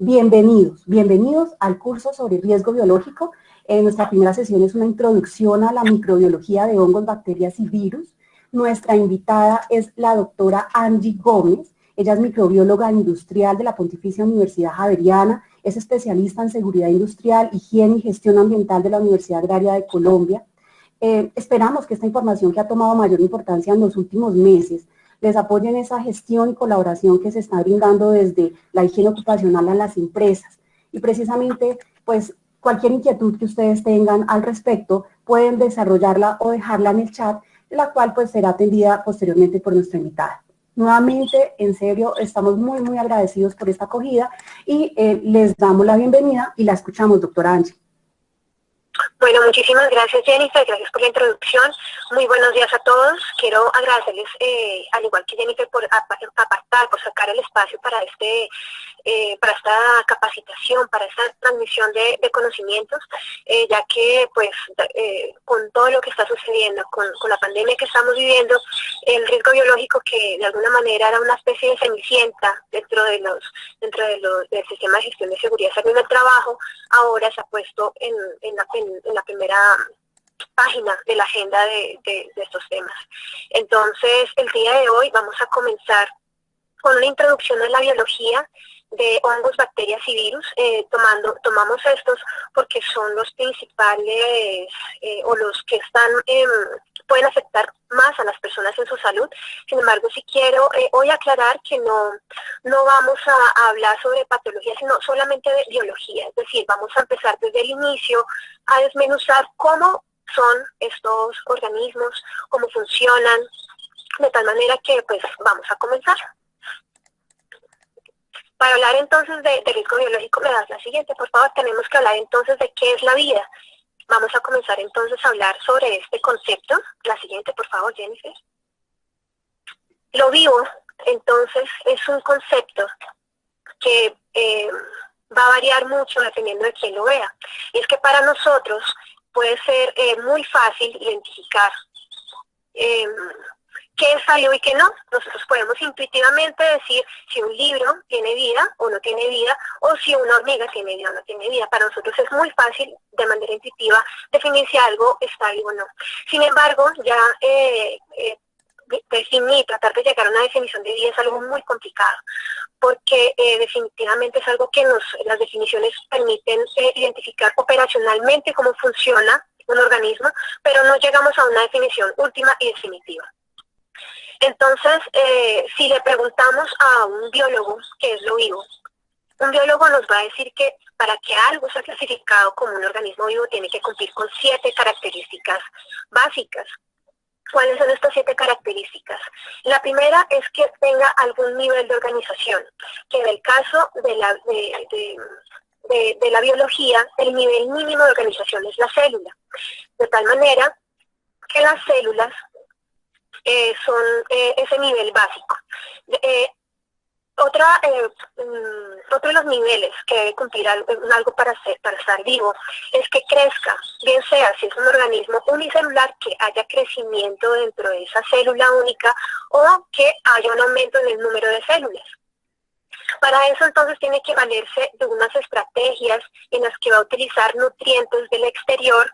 Bienvenidos, bienvenidos al curso sobre riesgo biológico. Nuestra primera sesión es una introducción a la microbiología de hongos, bacterias y virus. Nuestra invitada es la doctora Angie Gómez. Ella es microbióloga industrial de la Pontificia Universidad Javeriana, es especialista en seguridad industrial, higiene y gestión ambiental de la Universidad Agraria de Colombia. Esperamos que esta información que ha tomado mayor importancia en los últimos meses les apoyen esa gestión y colaboración que se está brindando desde la higiene ocupacional a las empresas. Y precisamente, pues, cualquier inquietud que ustedes tengan al respecto, pueden desarrollarla o dejarla en el chat, la cual pues será atendida posteriormente por nuestra invitada. Nuevamente, en serio, estamos muy agradecidos por esta acogida y les damos la bienvenida y la escuchamos, doctora Angie. Bueno, muchísimas gracias, Jennifer, gracias por la introducción. Muy buenos días a todos. Quiero agradecerles, al igual que Jennifer, por apartar, por sacar el espacio para esta capacitación, para esta transmisión de conocimientos, ya que pues con todo lo que está sucediendo, con la pandemia que estamos viviendo, el riesgo biológico, que de alguna manera era una especie de cenicienta dentro del sistema de gestión de seguridad y salud del trabajo, ahora se ha puesto en la primera página de la agenda de estos temas. Entonces, el día de hoy vamos a comenzar con una introducción a la biología de hongos, bacterias y virus. Tomamos estos porque son los principales o los que pueden afectar más a las personas en su salud. Sin embargo, sí quiero hoy aclarar que no vamos a hablar sobre patología, sino solamente de biología. Es decir, vamos a empezar desde el inicio a desmenuzar cómo son estos organismos, cómo funcionan, de tal manera que pues vamos a comenzar. Para hablar entonces de riesgo biológico, me das la siguiente, por favor. Tenemos que hablar entonces de qué es la vida. Vamos a comenzar entonces a hablar sobre este concepto. La siguiente, por favor, Jennifer. Lo vivo, entonces, es un concepto que va a variar mucho dependiendo de quién lo vea. Y es que para nosotros puede ser muy fácil identificar qué es algo y qué no. Nosotros podemos intuitivamente decir si un libro tiene vida o no tiene vida, o si una hormiga tiene vida o no tiene vida. Para nosotros es muy fácil, de manera intuitiva, definir si algo está vivo o no. Sin embargo, ya definir, tratar de llegar a una definición de vida es algo muy complicado, porque definitivamente es algo que las definiciones permiten identificar operacionalmente cómo funciona un organismo, pero no llegamos a una definición última y definitiva. Entonces, si le preguntamos a un biólogo qué es lo vivo, un biólogo nos va a decir que para que algo sea clasificado como un organismo vivo tiene que cumplir con 7 características básicas. ¿Cuáles son estas 7 características? La primera es que tenga algún nivel de organización, que en el caso de la biología, el nivel mínimo de organización es la célula, de tal manera que las células son ese nivel básico. Otro de los niveles que debe cumplir algo para estar vivo es que crezca, bien sea si es un organismo unicelular, que haya crecimiento dentro de esa célula única, o que haya un aumento en el número de células. Para eso entonces tiene que valerse de unas estrategias en las que va a utilizar nutrientes del exterior,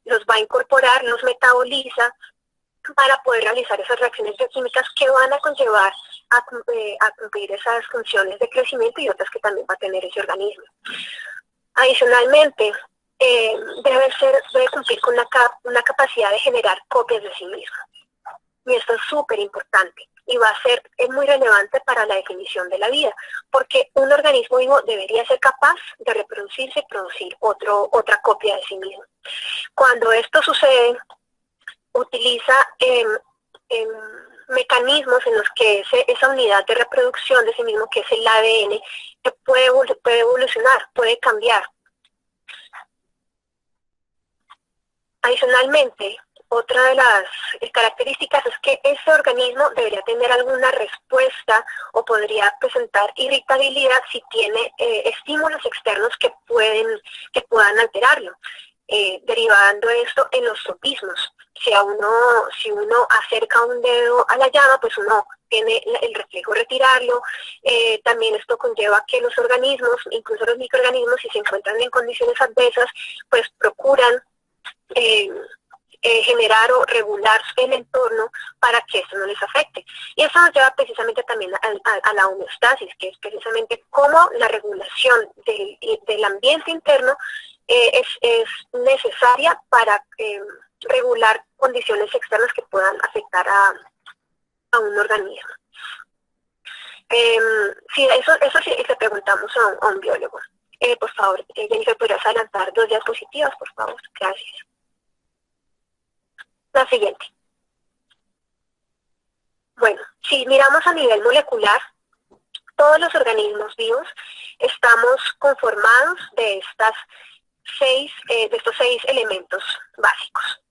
los va a incorporar, los metaboliza, para poder realizar esas reacciones bioquímicas que van a conllevar a cumplir esas funciones de crecimiento y otras que también va a tener ese organismo. Adicionalmente, debe cumplir con una capacidad de generar copias de sí mismo. Y esto es súper importante y es muy relevante para la definición de la vida, porque un organismo vivo debería ser capaz de reproducirse y producir otra copia de sí mismo. Cuando esto sucede, utiliza mecanismos en los que esa unidad de reproducción de sí mismo, que es el ADN, que puede evolucionar, puede cambiar. Adicionalmente, otra de las características es que ese organismo debería tener alguna respuesta o podría presentar irritabilidad si tiene estímulos externos que puedan alterarlo. derivando esto en los tropismos. Si uno acerca un dedo a la llama, pues uno tiene el reflejo de retirarlo. También esto conlleva que los organismos, incluso los microorganismos, si se encuentran en condiciones adversas, pues procuran generar o regular el entorno para que esto no les afecte. Y eso nos lleva precisamente también a la homeostasis, que es precisamente cómo la regulación del ambiente interno es necesaria para regular condiciones externas que puedan afectar a un organismo. Sí, eso sí le preguntamos a un biólogo. Por favor, Jennifer, ¿podrías adelantar 2 diapositivas, por favor? Gracias. La siguiente. Bueno, si miramos a nivel molecular, todos los organismos vivos estamos conformados de estos 6 elementos básicos,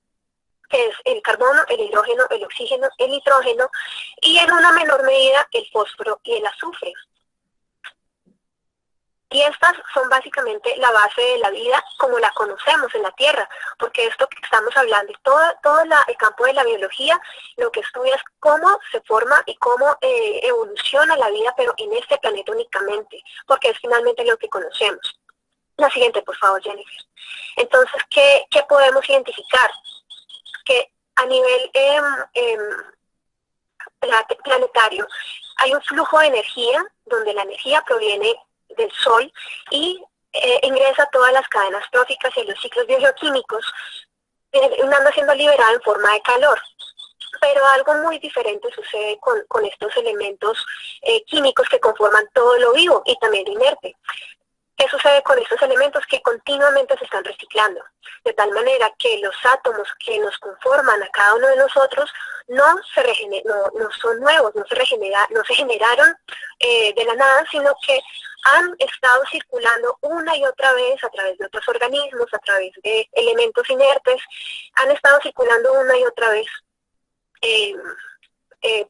que es el carbono, el hidrógeno, el oxígeno, el nitrógeno y en una menor medida el fósforo y el azufre. Y estas son básicamente la base de la vida como la conocemos en la Tierra, porque esto que estamos hablando, todo el campo de la biología, lo que estudia es cómo se forma y cómo evoluciona la vida, pero en este planeta únicamente, porque es finalmente lo que conocemos. La siguiente, por favor, Jennifer. Entonces, ¿qué podemos identificar? Que a nivel planetario hay un flujo de energía, donde la energía proviene del Sol y ingresa a todas las cadenas tróficas y los ciclos biogeoquímicos, anda siendo liberada en forma de calor. Pero algo muy diferente sucede con estos elementos químicos que conforman todo lo vivo y también lo inerte. ¿Qué sucede con estos elementos? Que continuamente se están reciclando, de tal manera que los átomos que nos conforman a cada uno de nosotros no son nuevos, no se generaron de la nada, sino que han estado circulando una y otra vez a través de otros organismos, a través de elementos inertes, han estado circulando una y otra vez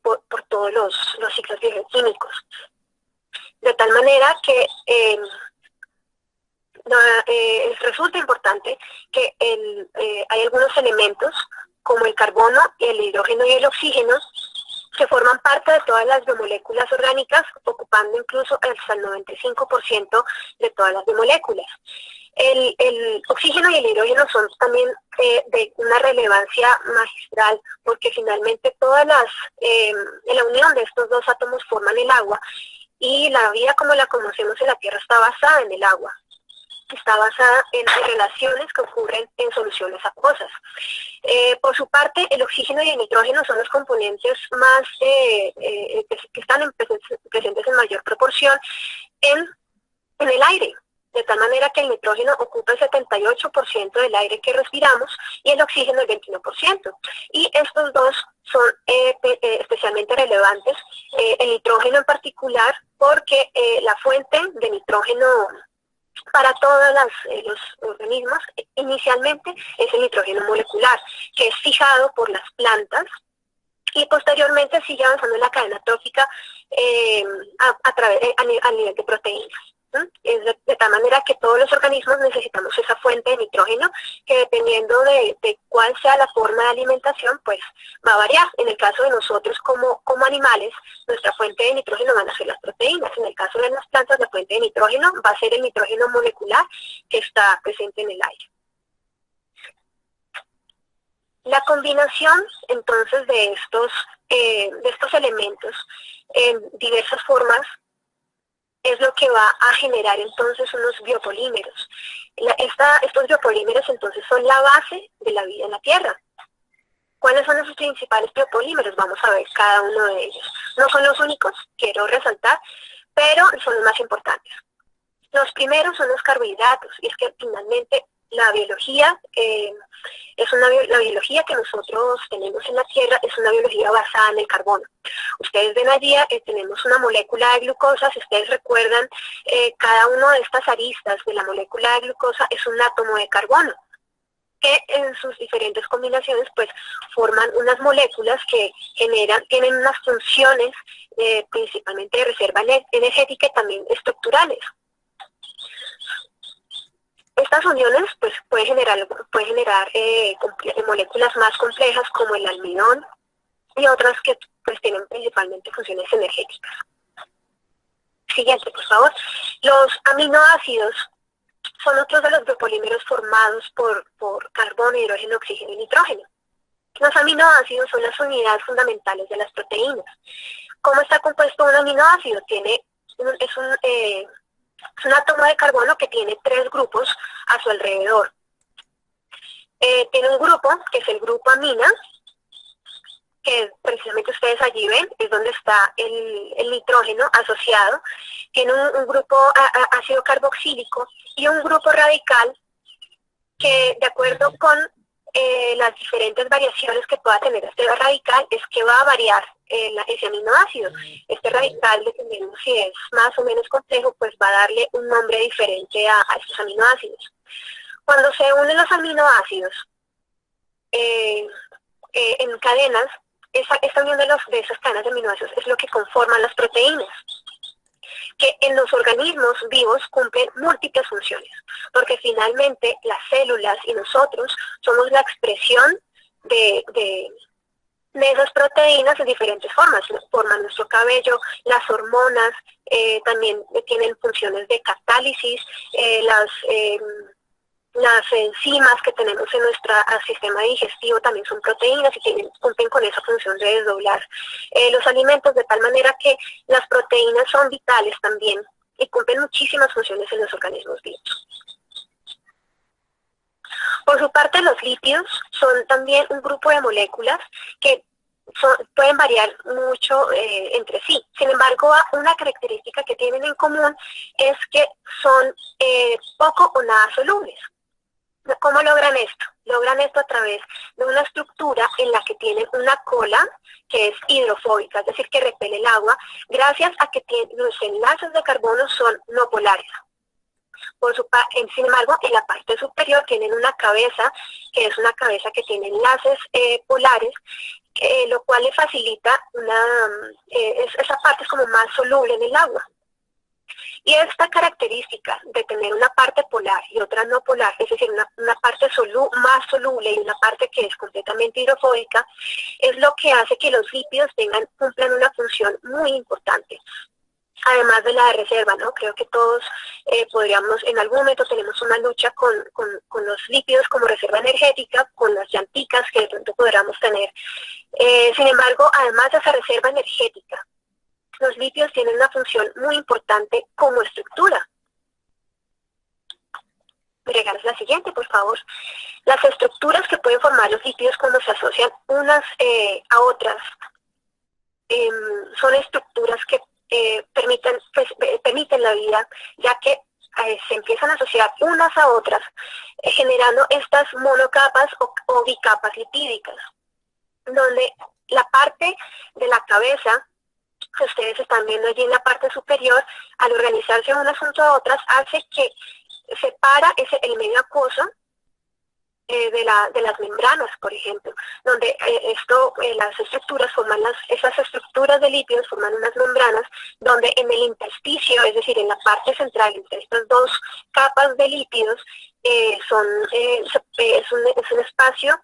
por todos los ciclos bioquímicos. De tal manera que resulta importante que hay algunos elementos como el carbono, el hidrógeno y el oxígeno que forman parte de todas las biomoléculas orgánicas, ocupando incluso hasta el 95% de todas las biomoléculas. El oxígeno y el hidrógeno son también de una relevancia magistral, porque finalmente la unión de estos dos átomos forman el agua, y la vida como la conocemos en la Tierra está basada en el agua. Está basada en relaciones que ocurren en soluciones acuosas. Por su parte, el oxígeno y el nitrógeno son los componentes más que están presentes en mayor proporción en el aire, de tal manera que el nitrógeno ocupa el 78% del aire que respiramos y el oxígeno el 21%. Y estos dos son especialmente relevantes, el nitrógeno en particular, porque la fuente de nitrógeno para todos los organismos inicialmente es el nitrógeno molecular, que es fijado por las plantas y posteriormente sigue avanzando en la cadena trófica a nivel de proteínas. Es de tal manera que todos los organismos necesitamos esa fuente de nitrógeno, que dependiendo de cuál sea la forma de alimentación, pues va a variar. En el caso de nosotros como animales, nuestra fuente de nitrógeno van a ser las proteínas. En el caso de las plantas, la fuente de nitrógeno va a ser el nitrógeno molecular que está presente en el aire. La combinación entonces de estos elementos en diversas formas es lo que va a generar entonces unos biopolímeros. Estos biopolímeros entonces son la base de la vida en la Tierra. ¿Cuáles son esos principales biopolímeros? Vamos a ver cada uno de ellos. No son los únicos, quiero resaltar, pero son los más importantes. Los primeros son los carbohidratos, y es que finalmente la biología la biología que nosotros tenemos en la Tierra es una biología basada en el carbono. Ustedes ven allí, tenemos una molécula de glucosa. Si ustedes recuerdan, cada una de estas aristas de la molécula de glucosa es un átomo de carbono, que en sus diferentes combinaciones pues forman unas moléculas que tienen unas funciones principalmente de reserva energética y también estructurales. estas uniones pues puede generar moléculas más complejas como el almidón y otras que pues tienen principalmente funciones energéticas. Siguiente, por favor. Los aminoácidos son otros de los biopolímeros formados por carbono, hidrógeno, oxígeno y nitrógeno. Los aminoácidos son las unidades fundamentales de las proteínas. ¿Cómo está compuesto un aminoácido? Es un átomo de carbono que tiene 3 grupos a su alrededor. Tiene un grupo, que es el grupo amina, que precisamente ustedes allí ven, es donde está el nitrógeno asociado. Tiene un grupo ácido carboxílico y un grupo radical que, de acuerdo con las diferentes variaciones que pueda tener este radical, es que va a variar ese aminoácido. Este radical, dependiendo si es más o menos complejo, pues va a darle un nombre diferente a estos aminoácidos. Cuando se unen los aminoácidos en cadenas, esta unión de esas cadenas de aminoácidos es lo que conforman las proteínas, que en los organismos vivos cumplen múltiples funciones, porque finalmente las células y nosotros somos la expresión de esas proteínas en diferentes formas. Forman nuestro cabello, las hormonas, también tienen funciones de catálisis, las enzimas que tenemos en nuestro sistema digestivo también son proteínas y cumplen con esa función de desdoblar los alimentos, de tal manera que las proteínas son vitales también y cumplen muchísimas funciones en los organismos vivos. Por su parte, los lípidos son también un grupo de moléculas que pueden variar mucho entre sí. Sin embargo, una característica que tienen en común es que son poco o nada solubles. ¿Cómo logran esto? Logran esto a través de una estructura en la que tienen una cola que es hidrofóbica, es decir, que repele el agua, gracias a que los enlaces de carbono son no polares. Sin embargo, en la parte superior tienen una cabeza, que es una cabeza que tiene enlaces polares, lo cual le facilita esa parte es como más soluble en el agua. Y esta característica de tener una parte polar y otra no polar, es decir, una parte más soluble y una parte que es completamente hidrofóbica, es lo que hace que los lípidos cumplan una función muy importante. Además de la de reserva, ¿no? Creo que todos podríamos, en algún momento tenemos una lucha con los lípidos como reserva energética, con las llanticas que de pronto podríamos tener. Sin embargo, además de esa reserva energética, los lípidos tienen una función muy importante como estructura. Regalas la siguiente, por favor. Las estructuras que pueden formar los lípidos cuando se asocian unas a otras son estructuras que permiten la vida, ya que se empiezan a asociar unas a otras, generando estas monocapas o bicapas lipídicas, donde la parte de la cabeza que ustedes están viendo allí en la parte superior, al organizarse unas junto a otras, hace que separa el medio acuoso de las membranas, por ejemplo, donde las estructuras esas estructuras de lípidos forman unas membranas donde en el intersticio, es decir, en la parte central entre estas dos capas de lípidos, es un espacio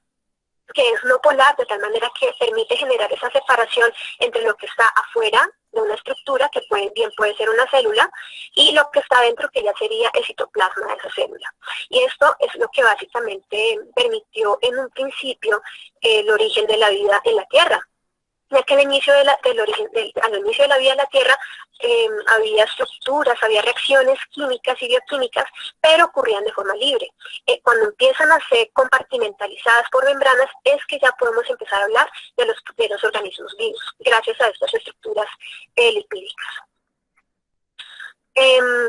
que es no polar, de tal manera que permite generar esa separación entre lo que está afuera de una estructura, que bien puede ser una célula, y lo que está dentro, que ya sería el citoplasma de esa célula. Y esto es lo que básicamente permitió en un principio el origen de la vida en la Tierra, ya que al inicio de la vida en la Tierra había estructuras, había reacciones químicas y bioquímicas, pero ocurrían de forma libre. Cuando empiezan a ser compartimentalizadas por membranas, es que ya podemos empezar a hablar de los organismos vivos, gracias a estas estructuras lipídicas.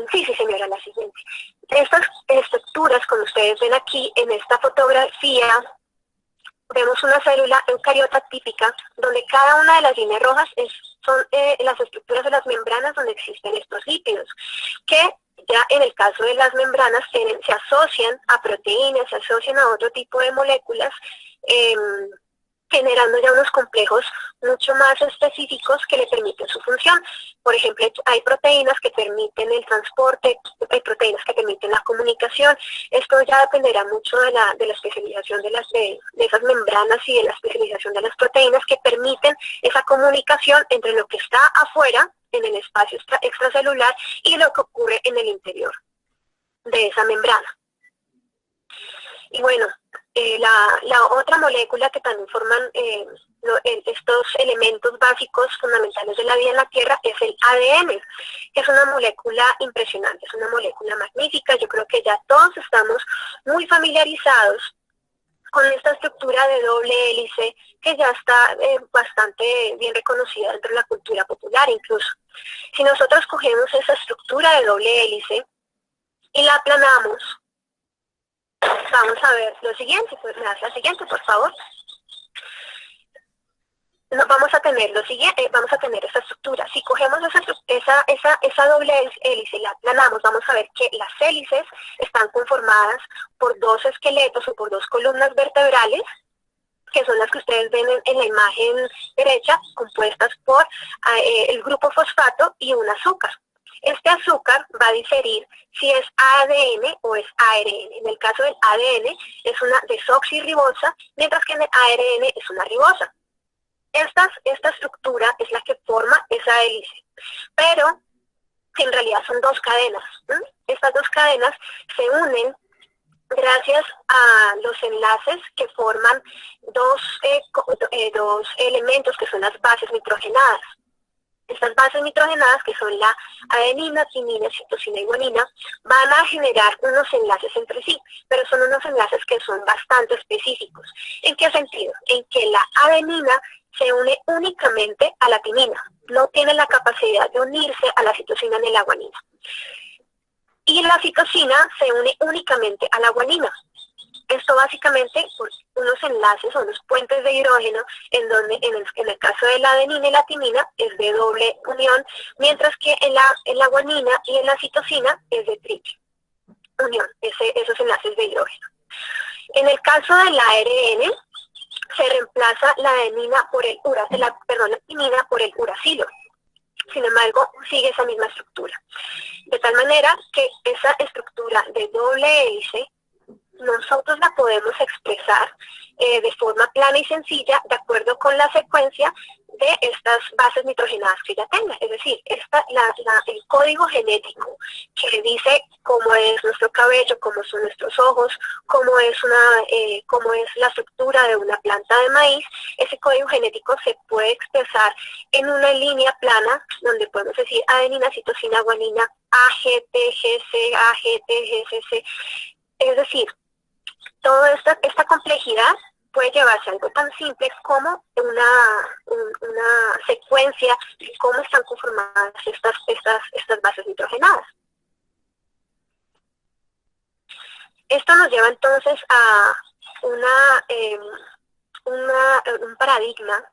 Sí, señora, la siguiente. Estas estructuras, como ustedes ven aquí en esta fotografía, vemos una célula eucariota típica, donde cada una de las líneas rojas son las estructuras de las membranas donde existen estos lípidos, que ya en el caso de las membranas se asocian a proteínas, se asocian a otro tipo de moléculas generando ya unos complejos mucho más específicos que le permiten su función. Por ejemplo, hay proteínas que permiten el transporte, hay proteínas que permiten la comunicación. Esto ya dependerá mucho de la especialización de esas membranas y de la especialización de las proteínas que permiten esa comunicación entre lo que está afuera, en el espacio extracelular, y lo que ocurre en el interior de esa membrana. Y bueno, la otra molécula que también forman estos elementos básicos fundamentales de la vida en la Tierra es el ADN, que es una molécula impresionante, es una molécula magnífica. Yo creo que ya todos estamos muy familiarizados con esta estructura de doble hélice que ya está bastante bien reconocida dentro de la cultura popular incluso. Si nosotros cogemos esa estructura de doble hélice y la aplanamos, vamos a ver lo siguiente, pues me das la siguiente, por favor. No, vamos a tener lo siguiente, vamos a tener esa estructura. Si cogemos esa doble hélice y la aplanamos, vamos a ver que las hélices están conformadas por dos esqueletos o por dos columnas vertebrales, que son las que ustedes ven en la imagen derecha, compuestas por el grupo fosfato y un azúcar. Este azúcar va a diferir si es ADN o es ARN. En el caso del ADN es una desoxirribosa, mientras que en el ARN es una ribosa. Esta estructura es la que forma esa hélice, pero en realidad son dos cadenas. Estas dos cadenas se unen gracias a los enlaces que forman dos elementos que son las bases nitrogenadas. Estas bases nitrogenadas, que son la adenina, timina, citosina y guanina, van a generar unos enlaces entre sí, pero son unos enlaces que son bastante específicos. ¿En qué sentido? En que la adenina se une únicamente a la timina, no tiene la capacidad de unirse a la citosina ni la guanina. Y la citosina se une únicamente a la guanina. Esto básicamente por unos enlaces o unos puentes de hidrógeno en donde en el caso de la adenina y la timina es de doble unión, mientras que en la guanina y en la citosina es de triple unión, esos enlaces de hidrógeno. En el caso del ARN se reemplaza la adenina por la timina por el uracilo. Sin embargo, sigue esa misma estructura. De tal manera que esa estructura de doble hélice nosotros la podemos expresar de forma plana y sencilla de acuerdo con la secuencia de estas bases nitrogenadas que ya tenga. Es decir, el código genético que dice cómo es nuestro cabello, cómo son nuestros ojos, cómo es la estructura de una planta de maíz, ese código genético se puede expresar en una línea plana donde podemos decir adenina, citosina, guanina, AGT, GC, AGT, GCC. Es decir, toda esta complejidad puede llevarse a algo tan simple como una secuencia de cómo están conformadas estas bases nitrogenadas. Esto nos lleva entonces a un paradigma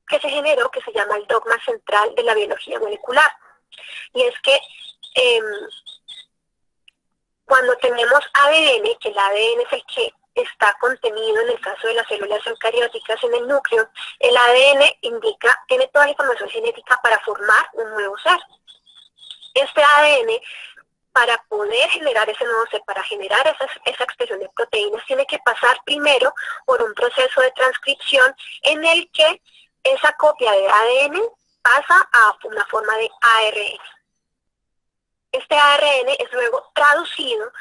que se generó, que se llama el dogma central de la biología molecular. Y es que cuando tenemos ADN, que el ADN es el que está contenido en el caso de las células eucarióticas en el núcleo, el ADN tiene toda la información genética para formar un nuevo ser. Este ADN, para poder generar ese nuevo ser, para generar esa expresión de proteínas, tiene que pasar primero por un proceso de transcripción en el que esa copia de ADN pasa a una forma de ARN. Este ARN es luego traducido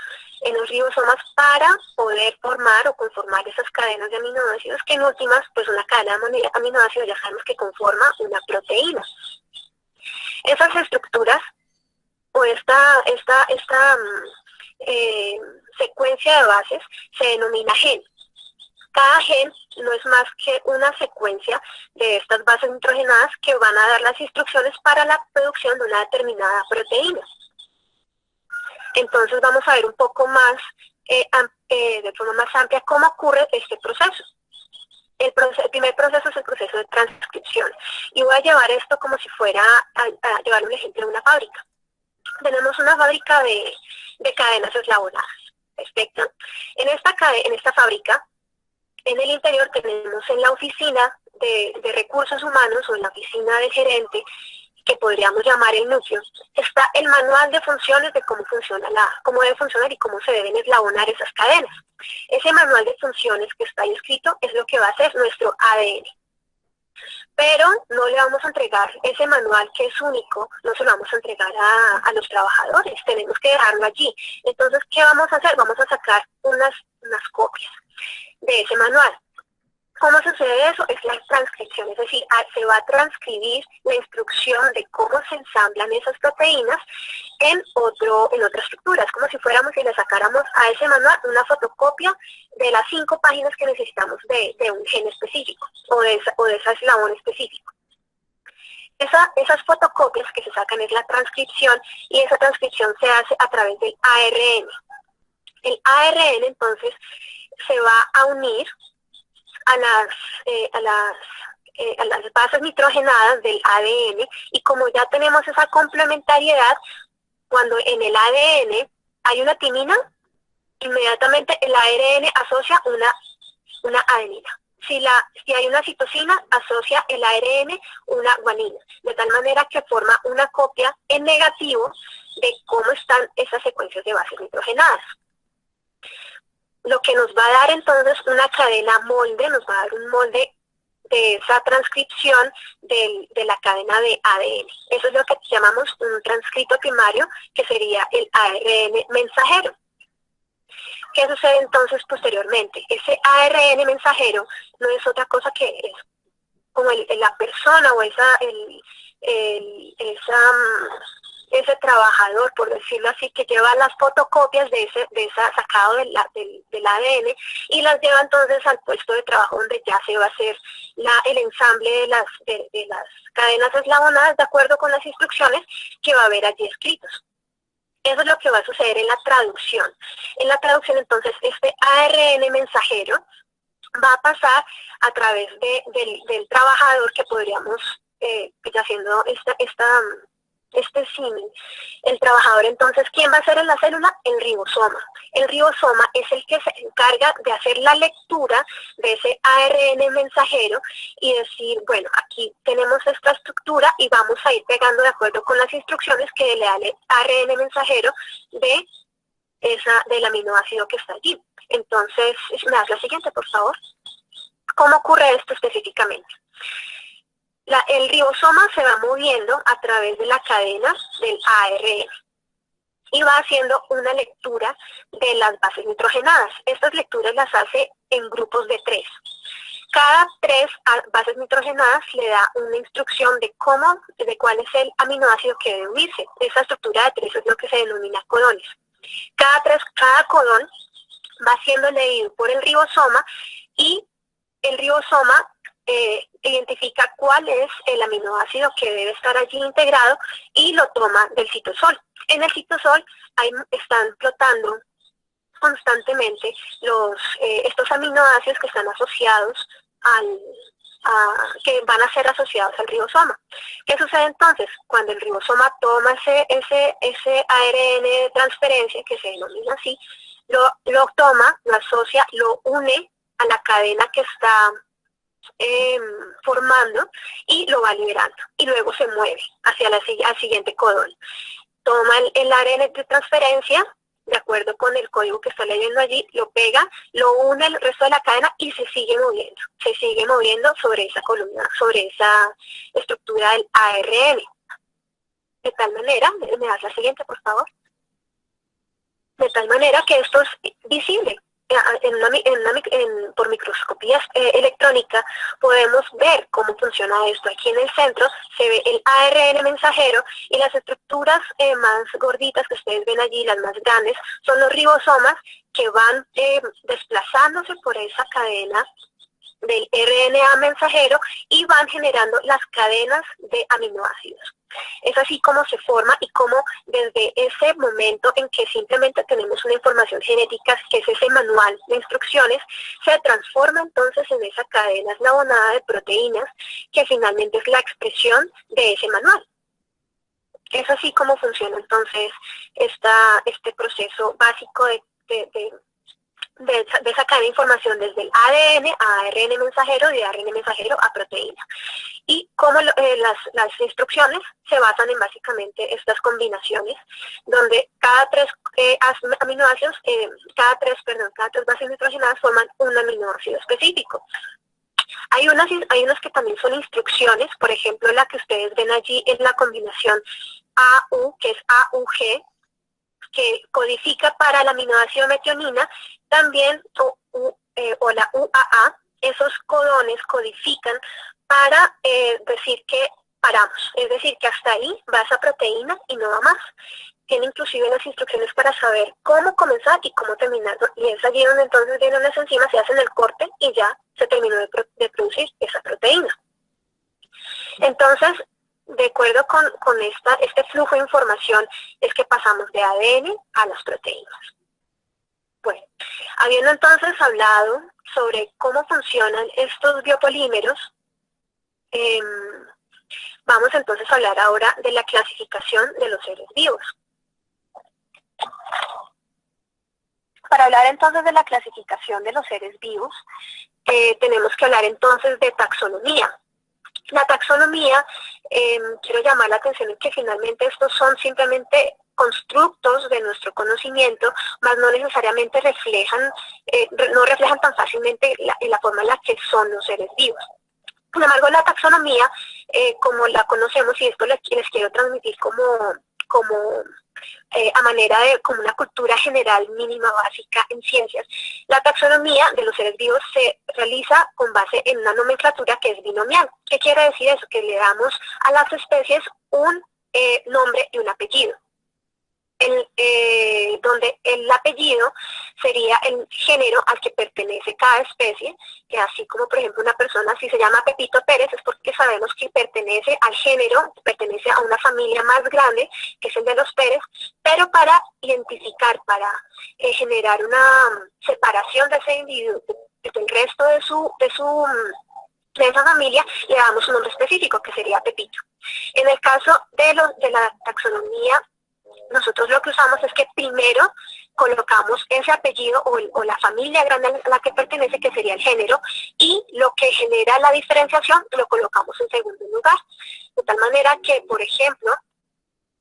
en los ribosomas para poder formar o conformar esas cadenas de aminoácidos que en últimas, pues una cadena de aminoácidos ya sabemos que conforma una proteína. Esas estructuras o esta secuencia de bases se denomina gen. Cada gen no es más que una secuencia de estas bases nitrogenadas que van a dar las instrucciones para la producción de una determinada proteína. Entonces vamos a ver un poco más, de forma más amplia, cómo ocurre este proceso. El primer proceso es el proceso de transcripción. Y voy a llevar esto como si fuera a llevar un ejemplo de una fábrica. Tenemos una fábrica de cadenas eslabonadas. Perfecto. En esta fábrica, En el interior tenemos en la oficina de recursos humanos o en la oficina de gerente, que podríamos llamar el núcleo, está el manual de funciones de cómo cómo debe funcionar y cómo se deben eslabonar esas cadenas. Ese manual de funciones que está ahí escrito es lo que va a ser nuestro ADN. Pero no le vamos a entregar ese manual que es único, no se lo vamos a entregar a los trabajadores, tenemos que dejarlo allí. Entonces, ¿qué vamos a hacer? Vamos a sacar unas copias de ese manual. ¿Cómo sucede eso? Es la transcripción, es decir, se va a transcribir la instrucción de cómo se ensamblan esas proteínas en otra estructura. Es como si fuéramos y le sacáramos a ese manual una fotocopia de las 5 páginas que necesitamos de un gen específico o de ese eslabón específico. Esas fotocopias que se sacan es la transcripción, y esa transcripción se hace a través del ARN. El ARN entonces se va a unir a las bases nitrogenadas del ADN, y como ya tenemos esa complementariedad, cuando en el ADN hay una timina, inmediatamente el ARN asocia una adenina. Si hay una citosina, asocia el ARN una guanina, de tal manera que forma una copia en negativo de cómo están esas secuencias de bases nitrogenadas. Lo que nos va a dar entonces una cadena molde, nos va a dar un molde de esa transcripción de la cadena de ADN. Eso es lo que llamamos un transcrito primario, que sería el ARN mensajero. ¿Qué sucede entonces posteriormente? Ese ARN mensajero no es otra cosa que es como la persona o ese trabajador, por decirlo así, que lleva las fotocopias de esa sacado del ADN y las lleva entonces al puesto de trabajo, donde ya se va a hacer el ensamble de las cadenas eslabonadas de acuerdo con las instrucciones que va a haber allí escritos. Eso es lo que va a suceder en la traducción. En la traducción, entonces, este ARN mensajero va a pasar a través del trabajador, que podríamos, haciendo este símil. El trabajador, entonces, ¿quién va a ser en la célula? El ribosoma. El ribosoma es el que se encarga de hacer la lectura de ese ARN mensajero y decir, bueno, aquí tenemos esta estructura y vamos a ir pegando de acuerdo con las instrucciones que le da el ARN mensajero del aminoácido que está allí. Entonces, ¿me das la siguiente, por favor? ¿Cómo ocurre esto específicamente? El ribosoma se va moviendo a través de la cadena del ARN y va haciendo una lectura de las bases nitrogenadas. Estas lecturas las hace en grupos de 3. Cada 3 bases nitrogenadas le da una instrucción de cuál es el aminoácido que debe unirse. Esa estructura de 3 es lo que se denomina codones. Cada codón va siendo leído por el ribosoma, y el ribosoma identifica cuál es el aminoácido que debe estar allí integrado y lo toma del citosol. En el citosol están flotando constantemente estos aminoácidos que están asociados que van a ser asociados al ribosoma. ¿Qué sucede entonces? Cuando el ribosoma toma ese ARN de transferencia, que se denomina así, lo toma, lo asocia, lo une a la cadena que está formando y lo va liberando, y luego se mueve hacia el siguiente codón. Toma el ARN de transferencia de acuerdo con el código que está leyendo allí, lo pega, lo une al resto de la cadena y se sigue moviendo sobre esa columna, sobre esa estructura del ARN. De tal manera, me das la siguiente, por favor. De tal manera que esto es visible. Por microscopía electrónica podemos ver cómo funciona esto. Aquí en el centro se ve el ARN mensajero, y las estructuras más gorditas que ustedes ven allí, las más grandes, son los ribosomas, que van desplazándose por esa cadena del RNA mensajero y van generando las cadenas de aminoácidos. Es así como se forma, y como desde ese momento en que simplemente tenemos una información genética, que es ese manual de instrucciones, se transforma entonces en esa cadena eslabonada de proteínas, que finalmente es la expresión de ese manual. Es así como funciona entonces este proceso básico de esa cadena de información desde el ADN a ARN mensajero y de ARN mensajero a proteína. Y cómo las instrucciones se basan en básicamente estas combinaciones, donde cada tres aminoácidos, cada tres bases nitrogenadas forman un aminoácido específico. Hay unas que también son instrucciones, por ejemplo, la que ustedes ven allí es la combinación AU, que es AUG, que codifica para el aminoácido metionina, también o la UAA, esos codones codifican para decir que paramos, es decir, que hasta ahí va esa proteína y no va más. Tiene inclusive las instrucciones para saber cómo comenzar y cómo terminar, y es allí donde entonces vienen las enzimas, se hacen el corte y ya se terminó de producir esa proteína. Entonces, de acuerdo con este flujo de información, es que pasamos de ADN a las proteínas. Bueno, habiendo entonces hablado sobre cómo funcionan estos biopolímeros, vamos entonces a hablar ahora de la clasificación de los seres vivos. Para hablar entonces de la clasificación de los seres vivos, tenemos que hablar entonces de taxonomía. La taxonomía, quiero llamar la atención en que finalmente estos son simplemente constructos de nuestro conocimiento, mas no necesariamente reflejan, no reflejan tan fácilmente la forma en la que son los seres vivos. Sin embargo, la taxonomía, como la conocemos, y esto les quiero transmitir a manera de como una cultura general mínima básica en ciencias, la taxonomía de los seres vivos se realiza con base en una nomenclatura que es binomial. ¿Qué quiere decir eso? Que le damos a las especies un nombre y un apellido. Donde el apellido sería el género al que pertenece cada especie, que así como por ejemplo una persona si se llama Pepito Pérez es porque sabemos que pertenece al género, pertenece a una familia más grande que es el de los Pérez, pero para identificar, para generar una separación de ese individuo del resto de esa familia, le damos un nombre específico que sería Pepito. En el caso de la taxonomía, nosotros lo que usamos es que primero colocamos ese apellido o la familia grande a la que pertenece, que sería el género, y lo que genera la diferenciación lo colocamos en segundo lugar. De tal manera que, por ejemplo,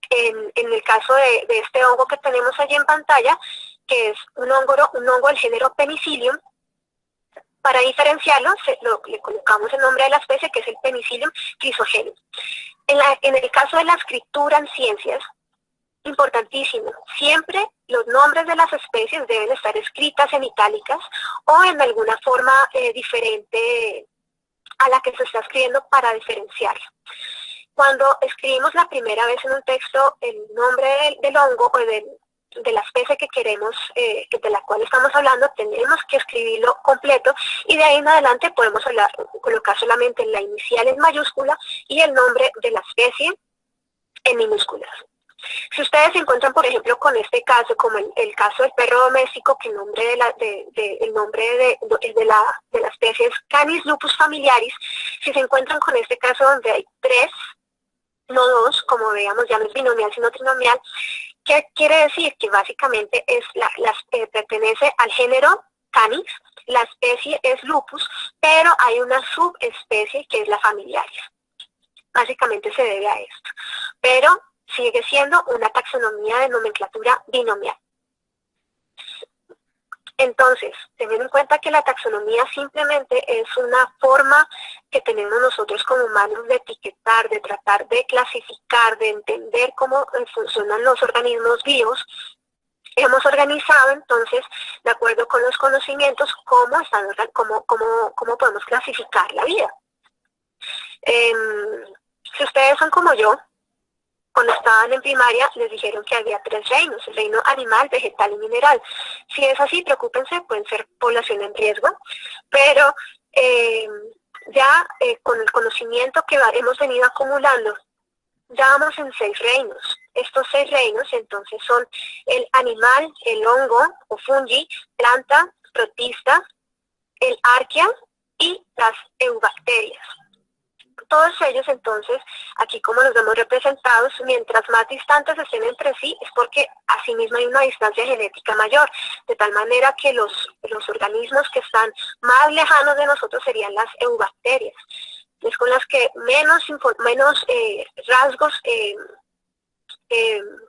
en el caso de este hongo que tenemos allí en pantalla, que es un hongo del género Penicillium, para diferenciarlo le colocamos el nombre de la especie, que es el Penicillium chrysogenum. En el caso de la escritura en ciencias, importantísimo, siempre los nombres de las especies deben estar escritas en itálicas o en alguna forma diferente a la que se está escribiendo para diferenciarlo. Cuando escribimos la primera vez en un texto el nombre del hongo o de la especie que queremos, de la cual estamos hablando, tenemos que escribirlo completo y de ahí en adelante podemos colocar solamente la inicial en mayúscula y el nombre de la especie en minúsculas. Si ustedes se encuentran, por ejemplo, con este caso, como el caso del perro doméstico, que el nombre de la especie es Canis lupus familiaris, si se encuentran con este caso donde hay 3, no 2, como veamos, ya no es binomial sino trinomial, ¿qué quiere decir? Que básicamente pertenece al género Canis, la especie es lupus, pero hay una subespecie que es la familiaris. Básicamente se debe a esto. Pero sigue siendo una taxonomía de nomenclatura binomial. Entonces, teniendo en cuenta que la taxonomía simplemente es una forma que tenemos nosotros como humanos de etiquetar, de tratar de clasificar, de entender cómo funcionan los organismos vivos, hemos organizado entonces, de acuerdo con los conocimientos, cómo podemos clasificar la vida. Si ustedes son como yo, cuando estaban en primaria les dijeron que había 3 reinos, el reino animal, vegetal y mineral. Si es así, preocúpense, pueden ser población en riesgo, pero con el conocimiento que hemos venido acumulando, ya vamos en 6 reinos. Estos 6 reinos entonces son el animal, el hongo o fungi, planta, protista, el arquea y las eubacterias. todos ellos entonces, aquí como los vemos representados, mientras más distantes estén entre sí, es porque asimismo hay una distancia genética mayor, de tal manera que los organismos que están más lejanos de nosotros serían las eubacterias, es con las que menos rasgos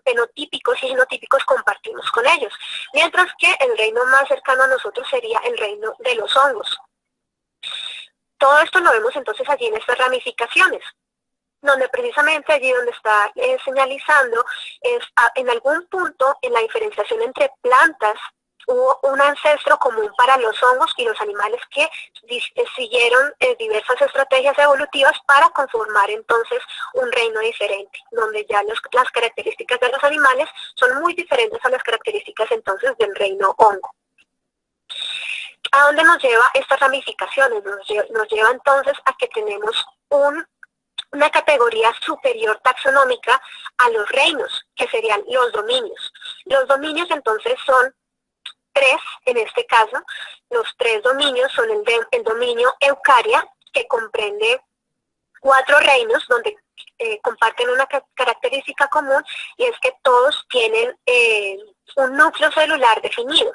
fenotípicos y genotípicos compartimos con ellos, mientras que el reino más cercano a nosotros sería el reino de los hongos. Todo esto lo vemos entonces allí en estas ramificaciones, donde precisamente allí donde está señalizando es en algún punto en la diferenciación entre plantas hubo un ancestro común para los hongos y los animales que siguieron diversas estrategias evolutivas para conformar entonces un reino diferente, donde ya las características de los animales son muy diferentes a las características entonces del reino hongo. ¿A dónde nos lleva estas ramificaciones? Nos lleva entonces a que tenemos una categoría superior taxonómica a los reinos, que serían los dominios. Los dominios entonces son tres, en este caso, los tres dominios son el dominio Eucaria, que comprende 4 reinos donde comparten una característica común, y es que todos tienen un núcleo celular definido.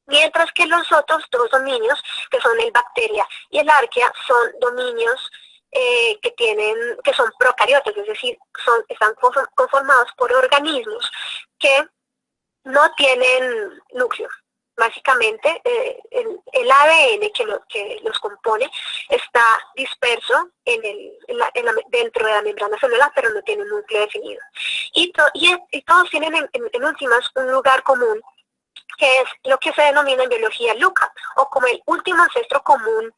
Mientras que los otros 2 dominios, que son el Bacteria y el Arquea, son dominios que son procariotas, es decir, están conformados por organismos que no tienen núcleo. Básicamente, el ADN que los compone está disperso dentro de la membrana celular, pero no tiene un núcleo definido. Y todos tienen en últimas un lugar común, que es lo que se denomina en biología LUCA, o como el último ancestro común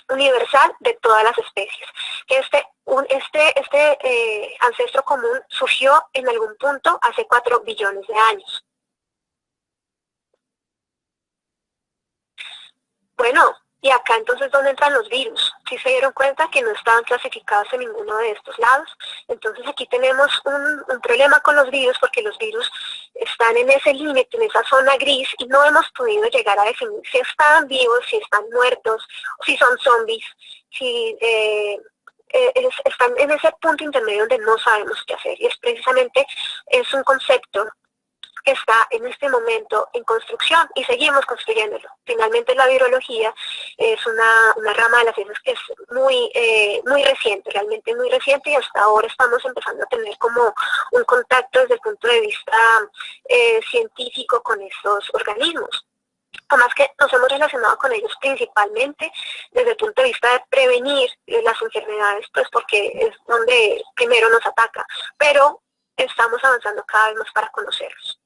universal de todas las especies. Que este ancestro común surgió en algún punto hace 4 billones de años. Bueno, y acá entonces, ¿dónde entran los virus? Si se dieron cuenta que no estaban clasificados en ninguno de estos lados, entonces aquí tenemos un problema con los virus, porque los virus están en ese límite, en esa zona gris, y no hemos podido llegar a definir si están vivos, si están muertos, si son zombies, si están en ese punto intermedio donde no sabemos qué hacer. Y es un concepto que está en este momento en construcción y seguimos construyéndolo. Finalmente la virología es una rama de las ciencias que es muy reciente, realmente muy reciente, y hasta ahora estamos empezando a tener como un contacto desde el punto de vista científico con estos organismos. Además que nos hemos relacionado con ellos principalmente desde el punto de vista de prevenir las enfermedades, pues porque es donde primero nos ataca, pero estamos avanzando cada vez más para conocerlos.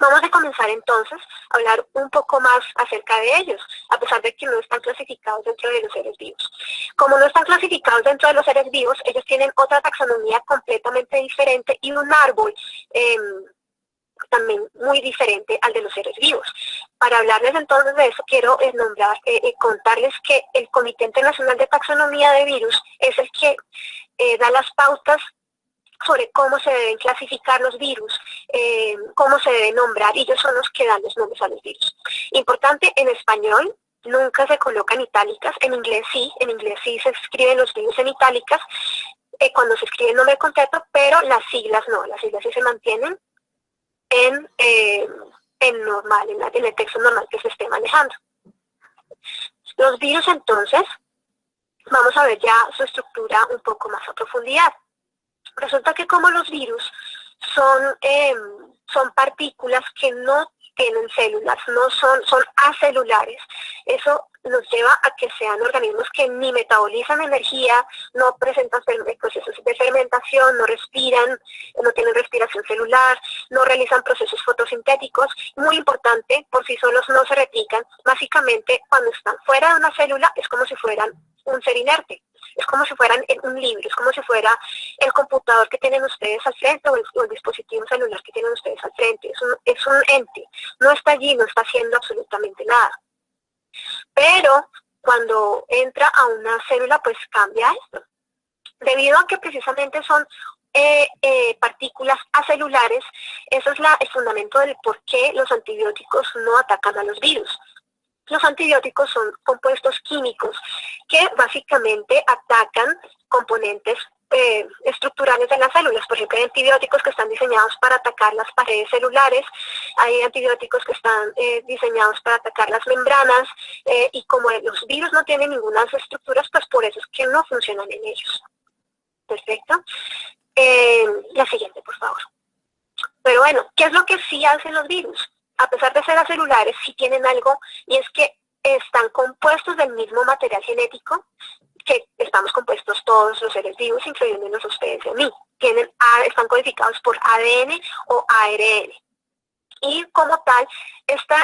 Vamos a comenzar entonces a hablar un poco más acerca de ellos, a pesar de que no están clasificados dentro de los seres vivos. Como no están clasificados dentro de los seres vivos, ellos tienen otra taxonomía completamente diferente y un árbol también muy diferente al de los seres vivos. Para hablarles entonces de eso, quiero contarles que el Comité Internacional de Taxonomía de Virus es el que da las pautas sobre cómo se deben clasificar los virus, cómo se deben nombrar, y ellos son los que dan los nombres a los virus. Importante, en español nunca se colocan itálicas, en inglés sí se escriben los virus en itálicas cuando se escribe el nombre completo, pero las siglas no, las siglas sí se mantienen en el texto normal que se esté manejando. Los virus entonces, vamos a ver ya su estructura un poco más a profundidad. Resulta que como los virus son partículas que no tienen células, son acelulares, eso nos lleva a que sean organismos que ni metabolizan energía, no presentan procesos de fermentación, no respiran, no tienen respiración celular, no realizan procesos fotosintéticos. Muy importante, por sí solos no se replican. Básicamente, cuando están fuera de una célula, es como si fueran un ser inerte. Es como si fueran un libro, es como si fuera el computador que tienen ustedes al frente o el dispositivo celular que tienen ustedes al frente. Es un ente, no está allí, no está haciendo absolutamente nada. Pero cuando entra a una célula, pues cambia esto. Debido a que precisamente son partículas acelulares, eso es el fundamento del por qué los antibióticos no atacan a los virus. Los antibióticos son compuestos químicos que básicamente atacan componentes estructurales de las células. Por ejemplo, hay antibióticos que están diseñados para atacar las paredes celulares, hay antibióticos que están diseñados para atacar las membranas, y como los virus no tienen ninguna de esas estructuras, pues por eso es que no funcionan en ellos. Perfecto. La siguiente, por favor. Pero bueno, ¿qué es lo que sí hacen los virus? A pesar de ser acelulares, sí tienen algo, y es que están compuestos del mismo material genético que estamos compuestos todos los seres vivos, incluyéndonos ustedes y a mí. Están codificados por ADN o ARN. Y como tal, este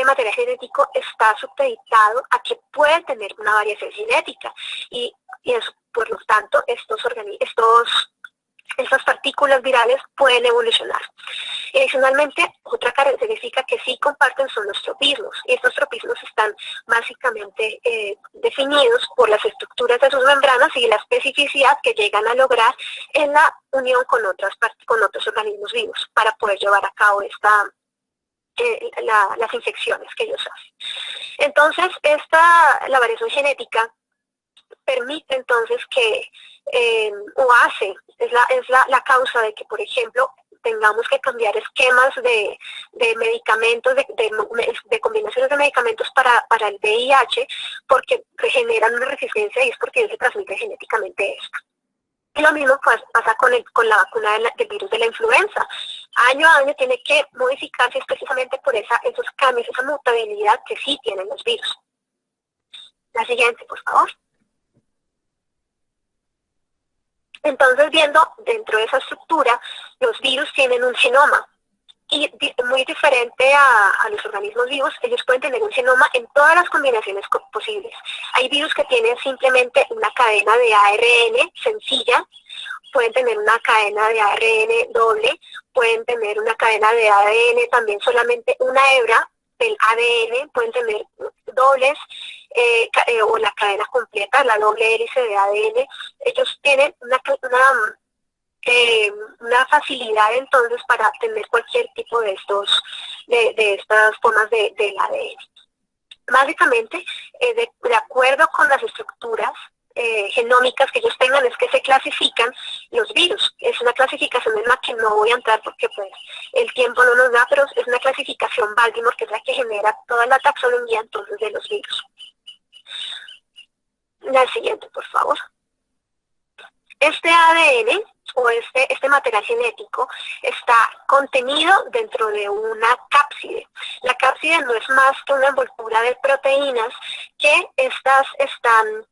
material genético está supeditado a que puede tener una variación genética. Y eso, por lo tanto, estas partículas virales pueden evolucionar. Y adicionalmente, otra característica que sí comparten son los tropismos. Y estos tropismos están básicamente definidos por las estructuras de sus membranas y la especificidad que llegan a lograr en la unión con otros organismos vivos para poder llevar a cabo las infecciones que ellos hacen. Entonces, la variación genética permite entonces que, es la causa de que, por ejemplo, tengamos que cambiar esquemas de medicamentos, de combinaciones de medicamentos para el VIH, porque generan una resistencia y es porque se transmite genéticamente esto. Y lo mismo pasa con la vacuna del virus de la influenza. Año a año tiene que modificarse precisamente por esos cambios, esa mutabilidad que sí tienen los virus. La siguiente, por favor. Entonces, viendo dentro de esa estructura, los virus tienen un genoma. Y muy diferente a los organismos vivos, ellos pueden tener un genoma en todas las combinaciones posibles. Hay virus que tienen simplemente una cadena de ARN sencilla, pueden tener una cadena de ARN doble, pueden tener una cadena de ADN también solamente una hebra del ADN, pueden tener dobles, o la cadena completa, la doble hélice de ADN. Ellos tienen una facilidad entonces para tener cualquier tipo de estas formas del ADN. Básicamente, de acuerdo con las estructuras genómicas que ellos tengan, es que se clasifican los virus. Es una clasificación en la que no voy a entrar porque pues el tiempo no nos da, pero es una clasificación Baltimore, que es la que genera toda la taxonomía entonces de los virus. La siguiente, por favor. Este ADN o este material genético está contenido dentro de una cápside. La cápside no es más que una envoltura de proteínas que estas están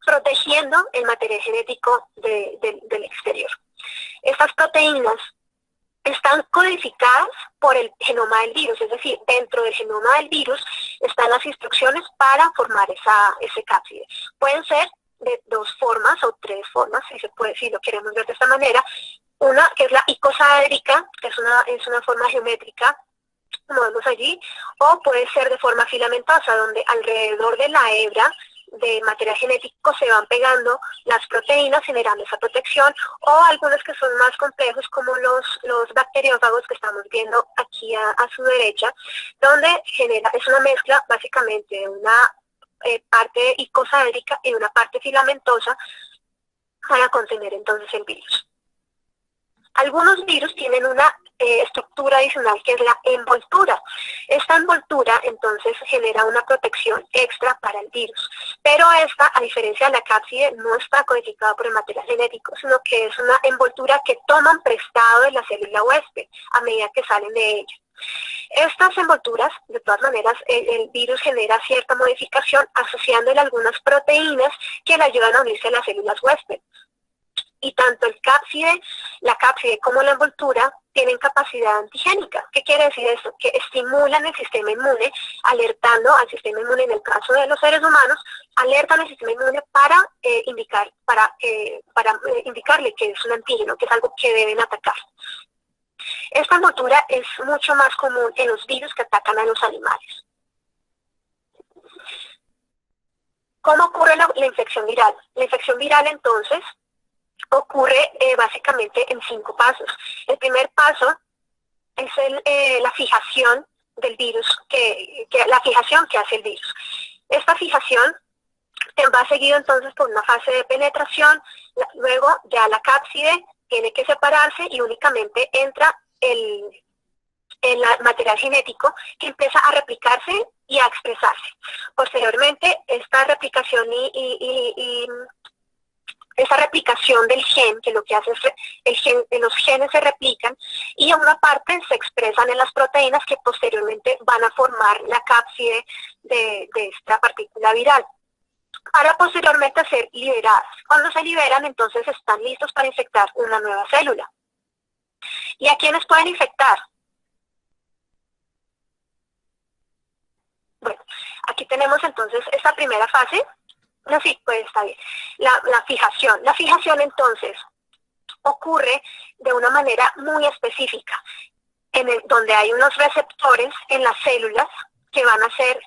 protegiendo el material genético del exterior. Estas proteínas están codificadas por el genoma del virus, es decir, dentro del genoma del virus están las instrucciones para formar ese cápside. Pueden ser de 2 formas o 3 formas, si lo queremos ver de esta manera. Una que es la icosaédrica, que es una forma geométrica, como vemos allí, o puede ser de forma filamentosa, donde alrededor de la hebra de material genético se van pegando las proteínas generando esa protección, o algunos que son más complejos como los bacteriófagos que estamos viendo aquí a su derecha, donde es una mezcla básicamente de una parte icosaédrica y una parte filamentosa para contener entonces el virus. Algunos virus tienen una estructura adicional que es la envoltura. Esta envoltura entonces genera una protección extra para el virus, pero esta, a diferencia de la cápside, no está codificada por el material genético, sino que es una envoltura que toman prestado de la célula huésped a medida que salen de ella. Estas envolturas, de todas maneras, el virus genera cierta modificación asociándole algunas proteínas que le ayudan a unirse a las células huésped. Y tanto la cápside como la envoltura tienen capacidad antigénica. ¿Qué quiere decir eso? Que estimulan el sistema inmune, alertando al sistema inmune, en el caso de los seres humanos, alertan al sistema inmune para indicarle que es un antígeno, que es algo que deben atacar. Esta envoltura es mucho más común en los virus que atacan a los animales. ¿Cómo ocurre la infección viral? La infección viral, entonces, ocurre básicamente en 5 pasos. El primer paso es la fijación del virus, la fijación que hace el virus. Esta fijación va seguido entonces por una fase de penetración, luego ya la cápside tiene que separarse y únicamente entra el material genético que empieza a replicarse y a expresarse. Posteriormente, esta replicación esa replicación del gen, que lo que hace es los genes se replican y a una parte se expresan en las proteínas que posteriormente van a formar la cápside de esta partícula viral, para posteriormente ser liberadas. Cuando se liberan, entonces están listos para infectar una nueva célula. ¿Y a quiénes pueden infectar? Bueno, aquí tenemos entonces esta primera fase. No, sí, pues está bien. La fijación. La fijación entonces ocurre de una manera muy específica, donde hay unos receptores en las células que van a ser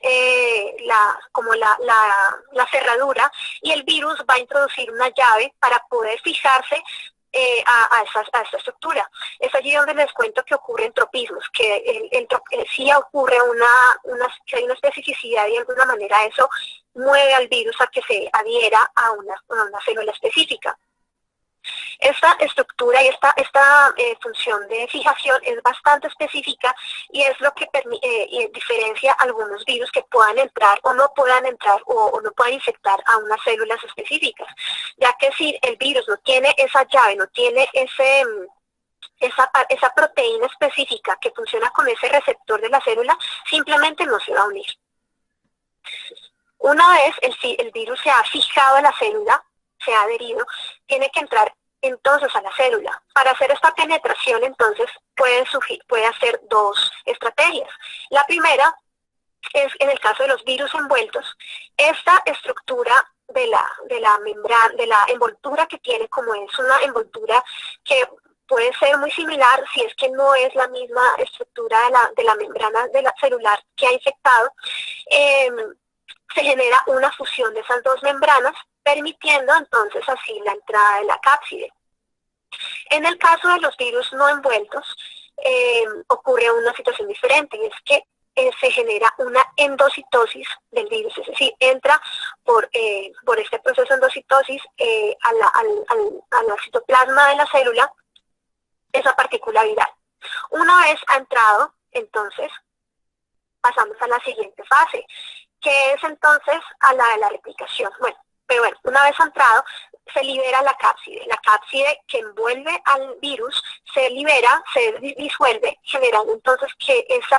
como la cerradura, y el virus va a introducir una llave para poder fijarse a esta estructura. Es allí donde les cuento que ocurren tropismos, que sí ocurre que hay una especificidad y de alguna manera eso mueve al virus a que se adhiera a una célula específica. Esta estructura y esta función de fijación es bastante específica y es lo que diferencia algunos virus que puedan entrar o no puedan entrar o no puedan infectar a unas células específicas, ya que si el virus no tiene esa llave, no tiene esa proteína específica que funciona con ese receptor de la célula, simplemente no se va a unir. Una vez el virus se ha fijado en la célula, se ha adherido, tiene que entrar entonces a la célula. Para hacer esta penetración, entonces, puede hacer dos estrategias. La primera es, en el caso de los virus envueltos, esta estructura de la membrana, de la envoltura que tiene, como es una envoltura que puede ser muy similar, si es que no es la misma estructura de la membrana de la celular que ha infectado, se genera una fusión de esas dos membranas, permitiendo entonces así la entrada de la cápside. En el caso de los virus no envueltos, ocurre una situación diferente, y es que se genera una endocitosis del virus, es decir, entra por este proceso de endocitosis al citoplasma de la célula esa partícula viral. Una vez ha entrado, entonces, pasamos a la siguiente fase, que es entonces a la de la replicación. Pero una vez entrado, se libera la cápside. La cápside que envuelve al virus se libera, se disuelve, generando entonces que ese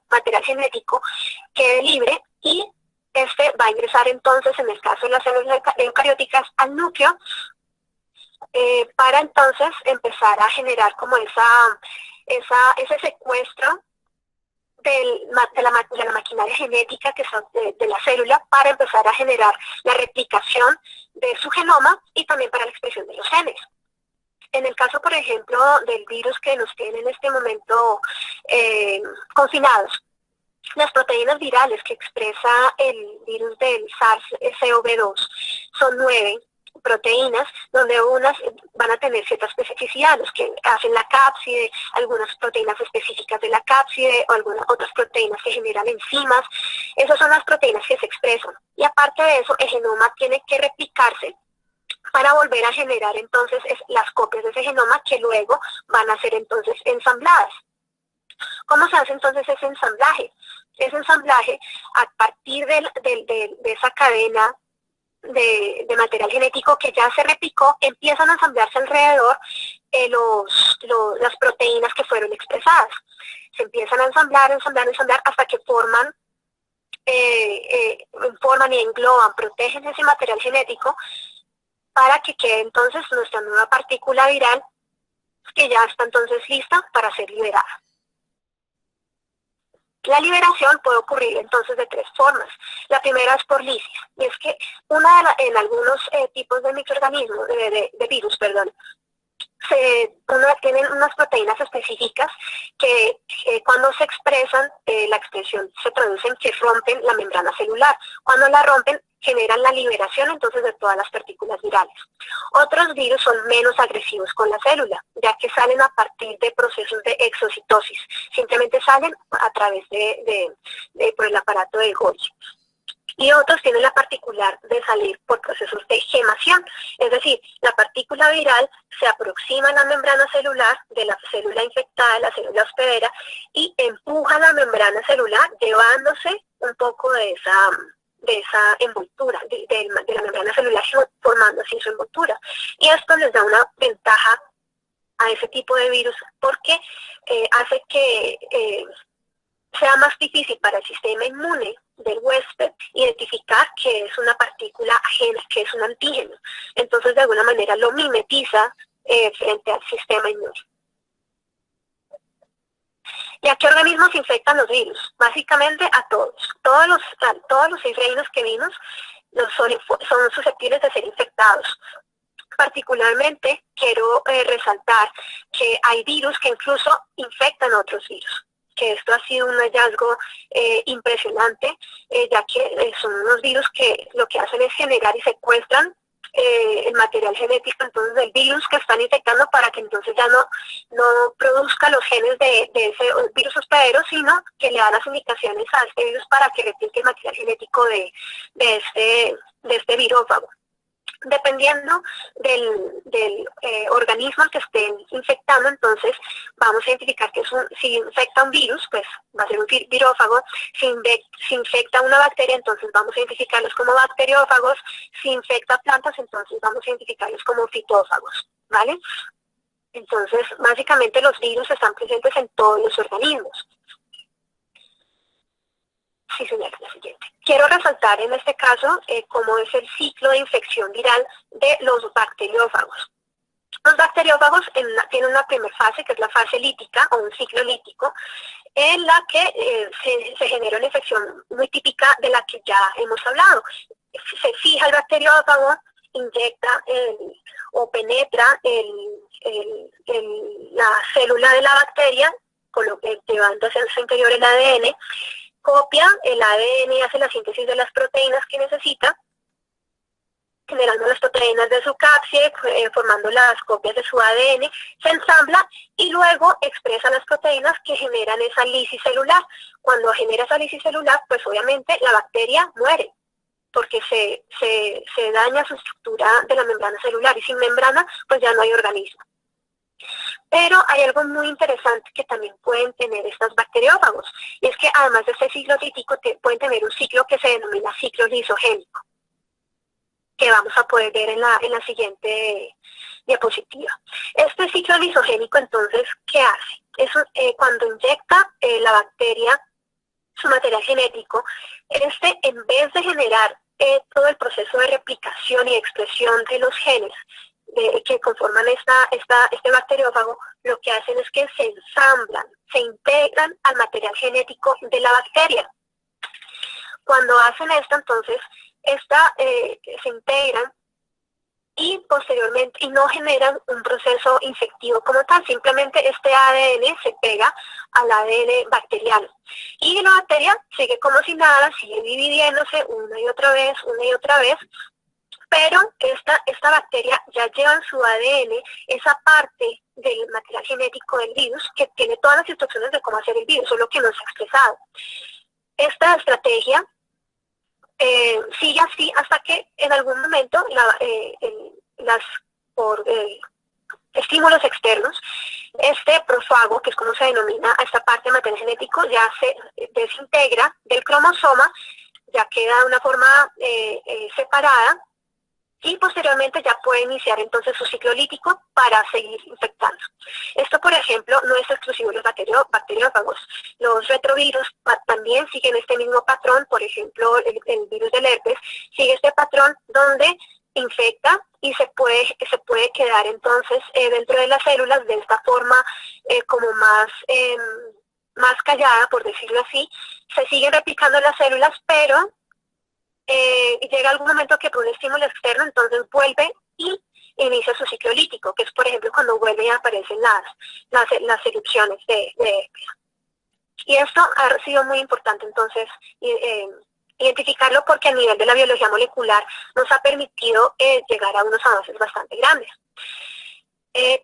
material genético quede libre, y este va a ingresar entonces, en el caso de las células eucarióticas, al núcleo, para entonces empezar a generar como ese secuestro de la maquinaria genética de la célula, para empezar a generar la replicación de su genoma y también para la expresión de los genes. En el caso, por ejemplo, del virus que nos tiene en este momento confinados, las proteínas virales que expresa el virus del SARS-CoV-2 son 9 proteínas, donde unas van a tener cierta especificidad, los que hacen la cápside, algunas proteínas específicas de la cápside o algunas otras proteínas que generan enzimas. Esas son las proteínas que se expresan. Y aparte de eso, el genoma tiene que replicarse para volver a generar entonces las copias de ese genoma que luego van a ser entonces ensambladas. ¿Cómo se hace entonces ese ensamblaje? Ese ensamblaje, a partir de esa cadena de material genético que ya se replicó, empiezan a ensamblarse alrededor las proteínas que fueron expresadas. Se empiezan a ensamblar hasta que forman y engloban, protegen ese material genético para que quede entonces nuestra nueva partícula viral, que ya está entonces lista para ser liberada. La liberación puede ocurrir entonces de 3 formas. La primera es por lisis, y es que en algunos tipos de microorganismos, de virus, tienen unas proteínas específicas que cuando se expresan, la expresión se produce en que rompen la membrana celular. Cuando la rompen, generan la liberación entonces de todas las partículas virales. Otros virus son menos agresivos con la célula, ya que salen a partir de procesos de exocitosis. Simplemente salen a través por el aparato de Golgi. y otros tienen la particular de salir por procesos de gemación, es decir, la partícula viral se aproxima a la membrana celular de la célula infectada, la célula hospedera, y empuja la membrana celular llevándose un poco de esa envoltura, de la membrana celular, formando así su envoltura. Y esto les da una ventaja a ese tipo de virus porque hace que sea más difícil para el sistema inmune del huésped identificar que es una partícula ajena, que es un antígeno. Entonces, de alguna manera lo mimetiza frente al sistema inmune. ¿Y a qué organismos infectan los virus? Básicamente a todos. Todos los 6 reinos que vimos son susceptibles de ser infectados. Particularmente quiero resaltar que hay virus que incluso infectan otros virus, que esto ha sido un hallazgo impresionante, ya que son unos virus que lo que hacen es generar y secuestran el material genético entonces del virus que están infectando para que entonces ya no produzca los genes de ese virus hospedero, sino que le da las indicaciones a este virus para que replique el material genético de este virófago. Dependiendo del organismo al que estén infectando, entonces vamos a identificar que si infecta un virus, pues va a ser un virófago. Si infecta una bacteria, entonces vamos a identificarlos como bacteriófagos. Si infecta plantas, entonces vamos a identificarlos como fitófagos, ¿vale? Entonces, básicamente los virus están presentes en todos los organismos. Sí, señora, la siguiente. Quiero resaltar en este caso cómo es el ciclo de infección viral de los bacteriófagos. Los bacteriófagos tienen una primera fase, que es la fase lítica, o un ciclo lítico, en la que se genera una infección muy típica de la que ya hemos hablado. Se fija el bacteriófago, inyecta o penetra la célula de la bacteria, llevando hacia su interior el ADN, copia el ADN y hace la síntesis de las proteínas que necesita, generando las proteínas de su cápside, formando las copias de su ADN, se ensambla y luego expresa las proteínas que generan esa lisis celular. Cuando genera esa lisis celular, pues obviamente la bacteria muere, porque se daña su estructura de la membrana celular, y sin membrana, pues ya no hay organismo. Pero hay algo muy interesante que también pueden tener estos bacteriófagos, y es que además de este ciclo lítico pueden tener un ciclo que se denomina ciclo lisogénico, que vamos a poder ver en la siguiente diapositiva. Este ciclo lisogénico, entonces, ¿qué hace? Cuando inyecta la bacteria su material genético, en vez de generar todo el proceso de replicación y expresión de los genes que conforman este bacteriófago, lo que hacen es que se ensamblan, se integran al material genético de la bacteria. Cuando hacen esto, entonces, se integran y posteriormente no generan un proceso infectivo como tal, simplemente este ADN se pega al ADN bacteriano y la bacteria sigue como si nada, sigue dividiéndose una y otra vez, pero esta bacteria ya lleva en su ADN esa parte del material genético del virus que tiene todas las instrucciones de cómo hacer el virus, solo que no se ha expresado. Esta estrategia sigue así hasta que en algún momento por estímulos externos, este profago, que es como se denomina a esta parte de material genético, ya se desintegra del cromosoma, ya queda de una forma separada, y posteriormente ya puede iniciar entonces su ciclo lítico para seguir infectando. Esto, por ejemplo, no es exclusivo de los bacteriófagos. Los retrovirus también siguen este mismo patrón. Por ejemplo, el virus del herpes sigue este patrón donde infecta y se puede quedar entonces dentro de las células de esta forma como más callada, por decirlo así. Se siguen replicando las células, pero llega algún momento que por un estímulo externo, entonces vuelve y inicia su ciclo lítico, que es, por ejemplo, cuando vuelven y aparecen las erupciones de herpes. Y esto ha sido muy importante, entonces, identificarlo, porque a nivel de la biología molecular nos ha permitido llegar a unos avances bastante grandes.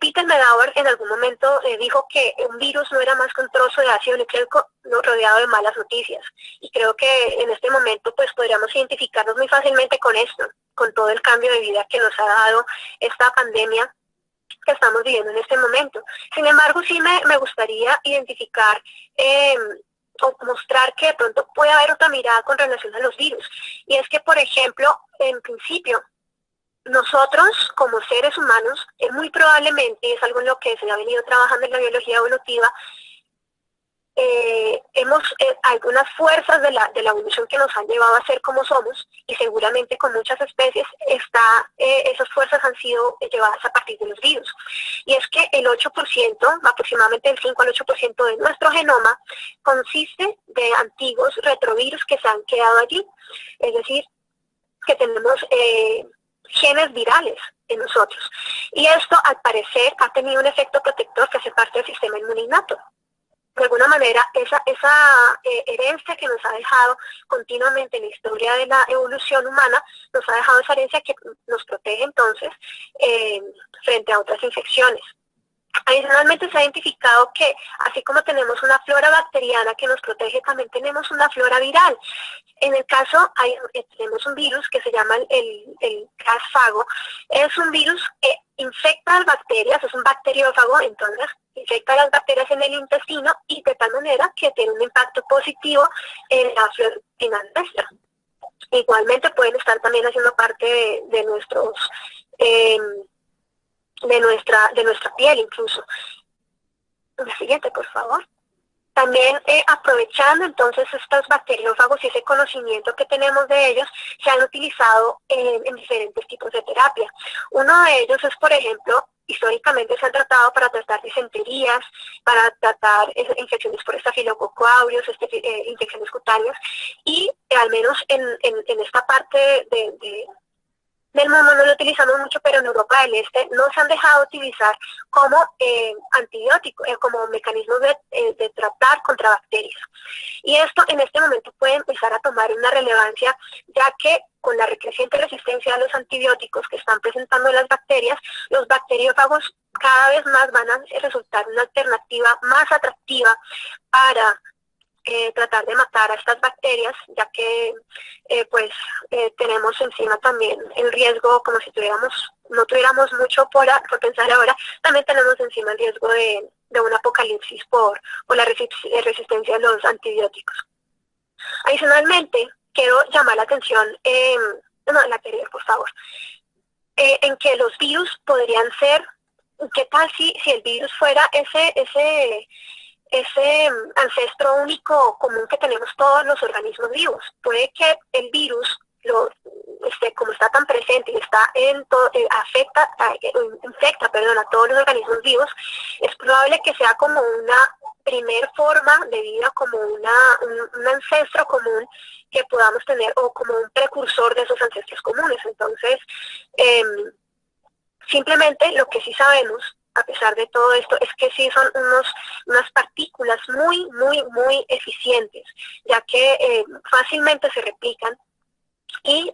Peter Medauer en algún momento dijo que un virus no era más que un trozo de ácido nucleico rodeado de malas noticias. Y creo que en este momento pues podríamos identificarnos muy fácilmente con esto, con todo el cambio de vida que nos ha dado esta pandemia que estamos viviendo en este momento. Sin embargo, sí me gustaría identificar o mostrar que de pronto puede haber otra mirada con relación a los virus. Y es que, por ejemplo, en principio, nosotros como seres humanos, muy probablemente, y es algo en lo que se ha venido trabajando en la biología evolutiva, hemos algunas fuerzas de la evolución que nos han llevado a ser como somos, y seguramente con muchas especies esas fuerzas han sido llevadas a partir de los virus. Y es que el 8%, aproximadamente el 5 al 8% de nuestro genoma consiste de antiguos retrovirus que se han quedado allí. Es decir, que tenemos genes virales en nosotros. Y esto, al parecer, ha tenido un efecto protector que hace parte del sistema inmune innato. De alguna manera, esa herencia que nos ha dejado continuamente en la historia de la evolución humana, nos ha dejado esa herencia que nos protege entonces frente a otras infecciones. Adicionalmente se ha identificado que así como tenemos una flora bacteriana que nos protege, también tenemos una flora viral. En el caso, tenemos un virus que se llama el casfago. Es un virus que infecta a las bacterias, es un bacteriófago, entonces infecta a las bacterias en el intestino y de tal manera que tiene un impacto positivo en la flora intestinal nuestra. Igualmente pueden estar también haciendo parte de nuestros... de nuestra piel incluso. La siguiente, por favor. También aprovechando entonces estos bacteriófagos y ese conocimiento que tenemos de ellos, se han utilizado en diferentes tipos de terapia. Uno de ellos es, por ejemplo, históricamente se han tratado para tratar disenterías, para tratar infecciones por estafilococo aureus, infecciones cutáneas, y al menos en esta parte del mundo no lo utilizamos mucho, pero en Europa del Este no se han dejado utilizar como antibiótico, como mecanismo de tratar contra bacterias. Y esto en este momento puede empezar a tomar una relevancia, ya que con la creciente resistencia a los antibióticos que están presentando las bacterias, los bacteriófagos cada vez más van a resultar una alternativa más atractiva para tratar de matar a estas bacterias, ya que tenemos encima también el riesgo, como si no tuviéramos mucho por pensar ahora, también tenemos encima el riesgo de un apocalipsis por la resistencia a los antibióticos. Adicionalmente, quiero llamar la atención, la anterior, por favor, en que los virus podrían ser, ¿qué tal si el virus fuera ese ancestro único común que tenemos todos los organismos vivos? Puede que el virus, como está tan presente y está infecta a todos los organismos vivos, es probable que sea como una primer forma de vida, como un ancestro común que podamos tener, o como un precursor de esos ancestros comunes. Entonces, simplemente lo que sí sabemos, a pesar de todo esto, es que sí son unas partículas muy, muy, muy eficientes, ya que fácilmente se replican y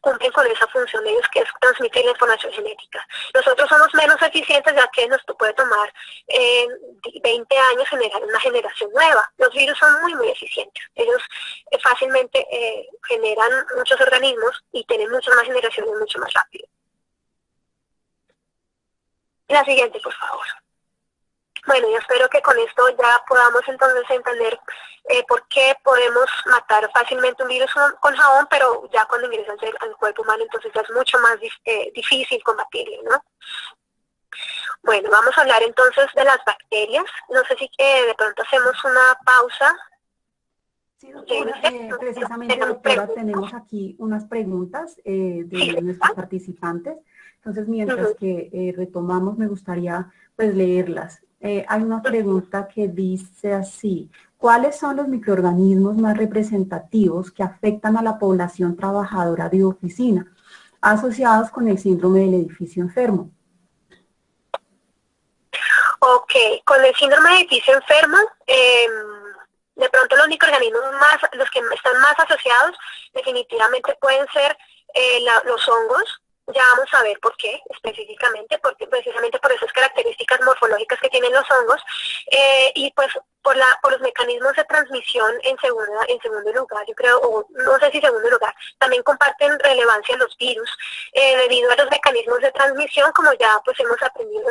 cumplen con esa función de ellos, que es transmitir la información genética. Nosotros somos menos eficientes, ya que nos puede tomar 20 años generar una generación nueva. Los virus son muy, muy eficientes. Ellos fácilmente generan muchos organismos y tienen muchas más generaciones mucho más rápido. La siguiente, por favor. Bueno, yo espero que con esto ya podamos entonces entender por qué podemos matar fácilmente un virus con jabón, pero ya cuando ingresan al cuerpo humano entonces ya es mucho más difícil combatirlo, ¿no? Bueno, vamos a hablar entonces de las bacterias. No sé si de pronto hacemos una pausa. Sí, doctora, precisamente, doctora, tenemos aquí unas preguntas de nuestros participantes. Entonces, mientras que retomamos, me gustaría pues leerlas. Hay una pregunta que dice así: ¿cuáles son los microorganismos más representativos que afectan a la población trabajadora de oficina, asociados con el síndrome del edificio enfermo? Ok, con el síndrome de edificio enfermo, de pronto los microorganismos los que están más asociados definitivamente pueden ser los hongos, Ya vamos a ver por qué específicamente, porque precisamente por esas características morfológicas que tienen los hongos, y pues por los mecanismos de transmisión en segundo lugar, yo creo, o no sé si segundo lugar, también comparten relevancia los virus, debido a los mecanismos de transmisión, como ya pues hemos aprendido,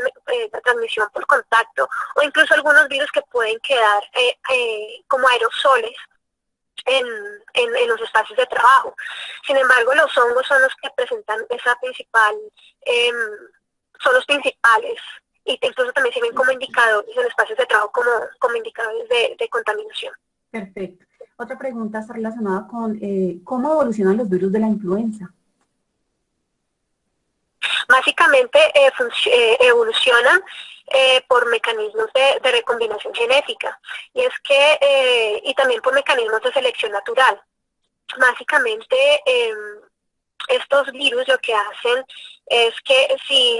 la transmisión por contacto, o incluso algunos virus que pueden quedar como aerosoles en los espacios de trabajo. Sin embargo, los hongos son los que presentan esa principal, eh, son los principales, y incluso también sirven como indicadores en espacios de trabajo, como indicadores de contaminación. Perfecto. Otra pregunta está relacionada con cómo evolucionan los virus de la influenza. Básicamente evolucionan por mecanismos de recombinación genética, y es que y también por mecanismos de selección natural. Básicamente estos virus lo que hacen es que si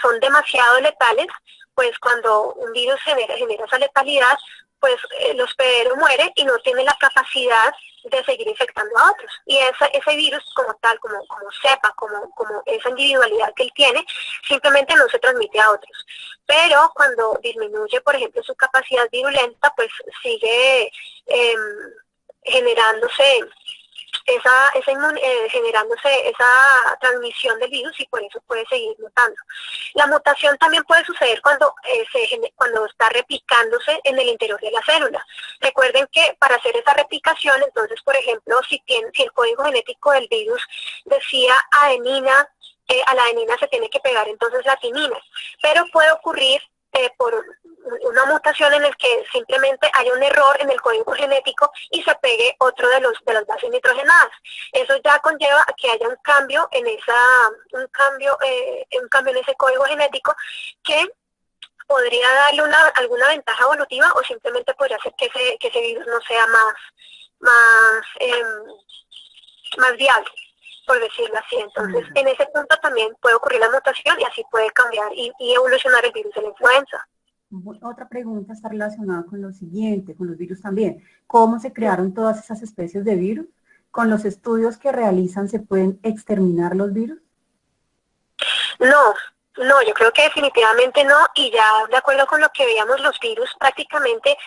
son demasiado letales, pues cuando un virus genera esa letalidad, pues el hospedero muere y no tiene la capacidad de seguir infectando a otros. Y ese virus como tal, como cepa, como esa individualidad que él tiene, simplemente no se transmite a otros. Pero cuando disminuye, por ejemplo, su capacidad virulenta, pues sigue generándose generándose esa transmisión del virus, y por eso puede seguir mutando. La mutación también puede suceder cuando está replicándose en el interior de la célula. Recuerden que para hacer esa replicación, entonces, por ejemplo, si el código genético del virus decía adenina, a la adenina se tiene que pegar entonces la timina, pero puede ocurrir por una mutación en el que simplemente hay un error en el código genético y se pegue otro de las bases nitrogenadas. Eso ya conlleva a que haya un cambio en ese código genético, que podría darle alguna ventaja evolutiva, o simplemente podría hacer que ese virus no sea más viable, por decirlo así. Entonces, en ese punto también puede ocurrir la mutación, y así puede cambiar y evolucionar el virus de la influenza. Otra pregunta está relacionada con lo siguiente, con los virus también. ¿Cómo se crearon todas esas especies de virus? ¿Con los estudios que realizan se pueden exterminar los virus? No, yo creo que definitivamente no, y ya de acuerdo con lo que veíamos, los virus prácticamente,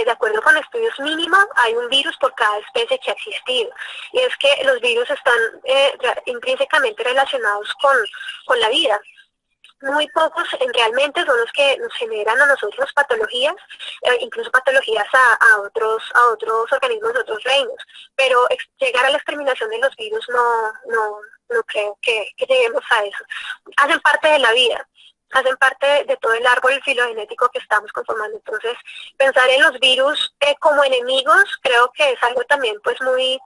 de acuerdo con estudios mínimos, hay un virus por cada especie que ha existido. Y es que los virus están intrínsecamente relacionados con la vida. Muy pocos realmente son los que nos generan a nosotros patologías, incluso patologías a otros organismos de otros reinos. Pero llegar a la exterminación de los virus no creo que lleguemos a eso. Hacen parte de la vida, hacen parte de todo el árbol filogenético que estamos conformando. Entonces, pensar en los virus como enemigos, creo que es algo también pues muy,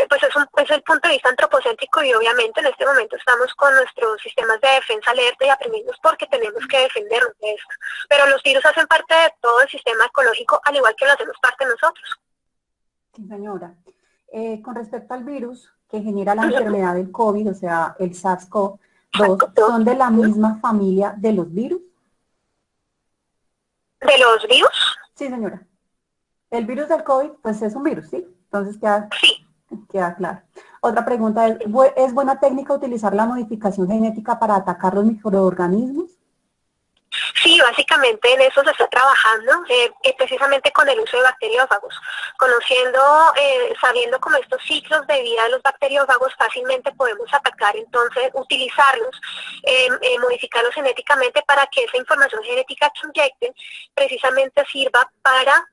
pues es el punto de vista antropocéntrico, y obviamente en este momento estamos con nuestros sistemas de defensa alerta y aprendimos porque tenemos que defendernos de esto. Pero los virus hacen parte de todo el sistema ecológico, al igual que lo hacemos parte nosotros. Sí, señora. Con respecto al virus que genera la enfermedad del COVID, o sea, el SARS-CoV-2, ¿son de la misma familia de los virus? ¿De los virus? Sí, señora. El virus del COVID, pues es un virus, ¿sí? Entonces queda claro. Otra pregunta ¿es buena técnica utilizar la modificación genética para atacar los microorganismos? Sí, básicamente en eso se está trabajando, precisamente con el uso de bacteriófagos. Sabiendo como estos ciclos de vida de los bacteriófagos, fácilmente podemos atacar, entonces utilizarlos, modificarlos genéticamente para que esa información genética que inyecten precisamente sirva para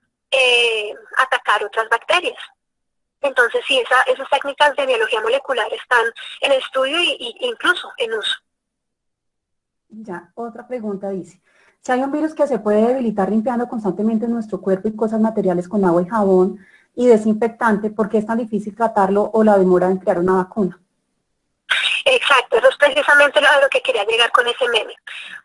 atacar otras bacterias. Entonces sí, esas técnicas de biología molecular están en estudio e incluso en uso. Ya, otra pregunta dice, si hay un virus que se puede debilitar limpiando constantemente nuestro cuerpo y cosas materiales con agua y jabón y desinfectante, ¿por qué es tan difícil tratarlo o la demora en crear una vacuna? Exacto, eso es precisamente a lo que quería llegar con ese meme.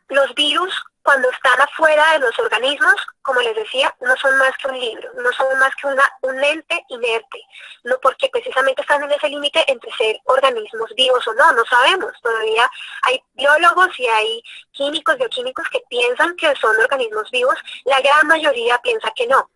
Los virus, cuando están afuera de los organismos, como les decía, no son más que un libro, no son más que un ente inerte, no, porque precisamente están en ese límite entre ser organismos vivos o no sabemos. Todavía hay biólogos y hay químicos, bioquímicos que piensan que son organismos vivos, la gran mayoría piensa que no.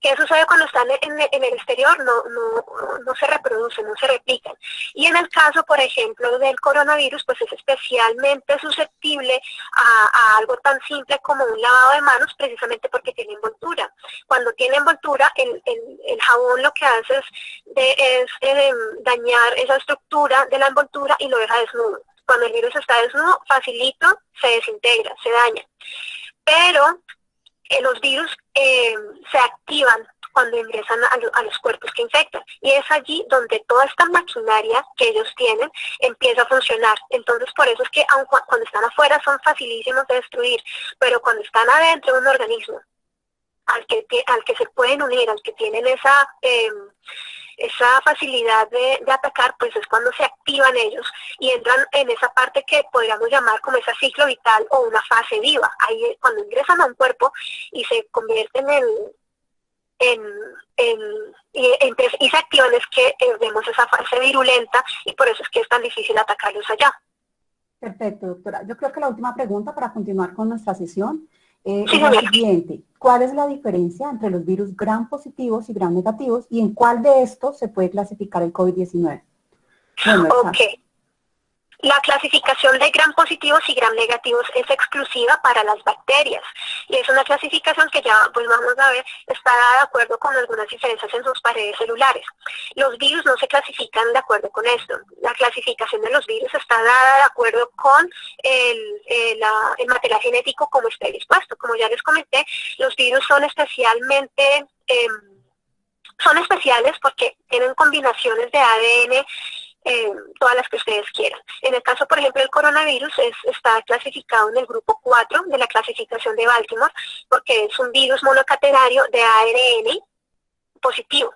¿Qué sucede cuando están en el exterior? No se reproducen, no se replican. Y en el caso, por ejemplo, del coronavirus, pues es especialmente susceptible a algo tan simple como un lavado de manos, precisamente porque tiene envoltura. Cuando tiene envoltura, el jabón lo que hace es dañar esa estructura de la envoltura y lo deja desnudo. Cuando el virus está desnudo, facilito, se desintegra, se daña. Pero los virus se activan cuando ingresan a los cuerpos que infectan. Y es allí donde toda esta maquinaria que ellos tienen empieza a funcionar. Entonces, por eso es que aun cuando están afuera son facilísimos de destruir, pero cuando están adentro de un organismo al que se pueden unir, al que tienen esa facilidad de atacar, pues es cuando se activan ellos y entran en esa parte que podríamos llamar como ese ciclo vital o una fase viva. Ahí es cuando ingresan a un cuerpo y se convierten y se activan, es que vemos esa fase virulenta y por eso es que es tan difícil atacarlos allá. Perfecto, doctora. Yo creo que la última pregunta para continuar con nuestra sesión Sí, es la siguiente. ¿Cuál es la diferencia entre los virus gram positivos y gram negativos y en cuál de estos se puede clasificar el COVID-19? Bueno, ok. La clasificación de gram positivos y gram negativos es exclusiva para las bacterias y es una clasificación que ya pues vamos a ver está de acuerdo con algunas diferencias en sus paredes celulares. Los virus no se clasifican de acuerdo con esto. La clasificación de los virus está dada de acuerdo con el material genético como está dispuesto. Como ya les comenté, los virus son especialmente son especiales porque tienen combinaciones de ADN todas las que ustedes quieran. En el caso, por ejemplo, del coronavirus está clasificado en el grupo 4 de la clasificación de Baltimore porque es un virus monocatenario de ARN positivo.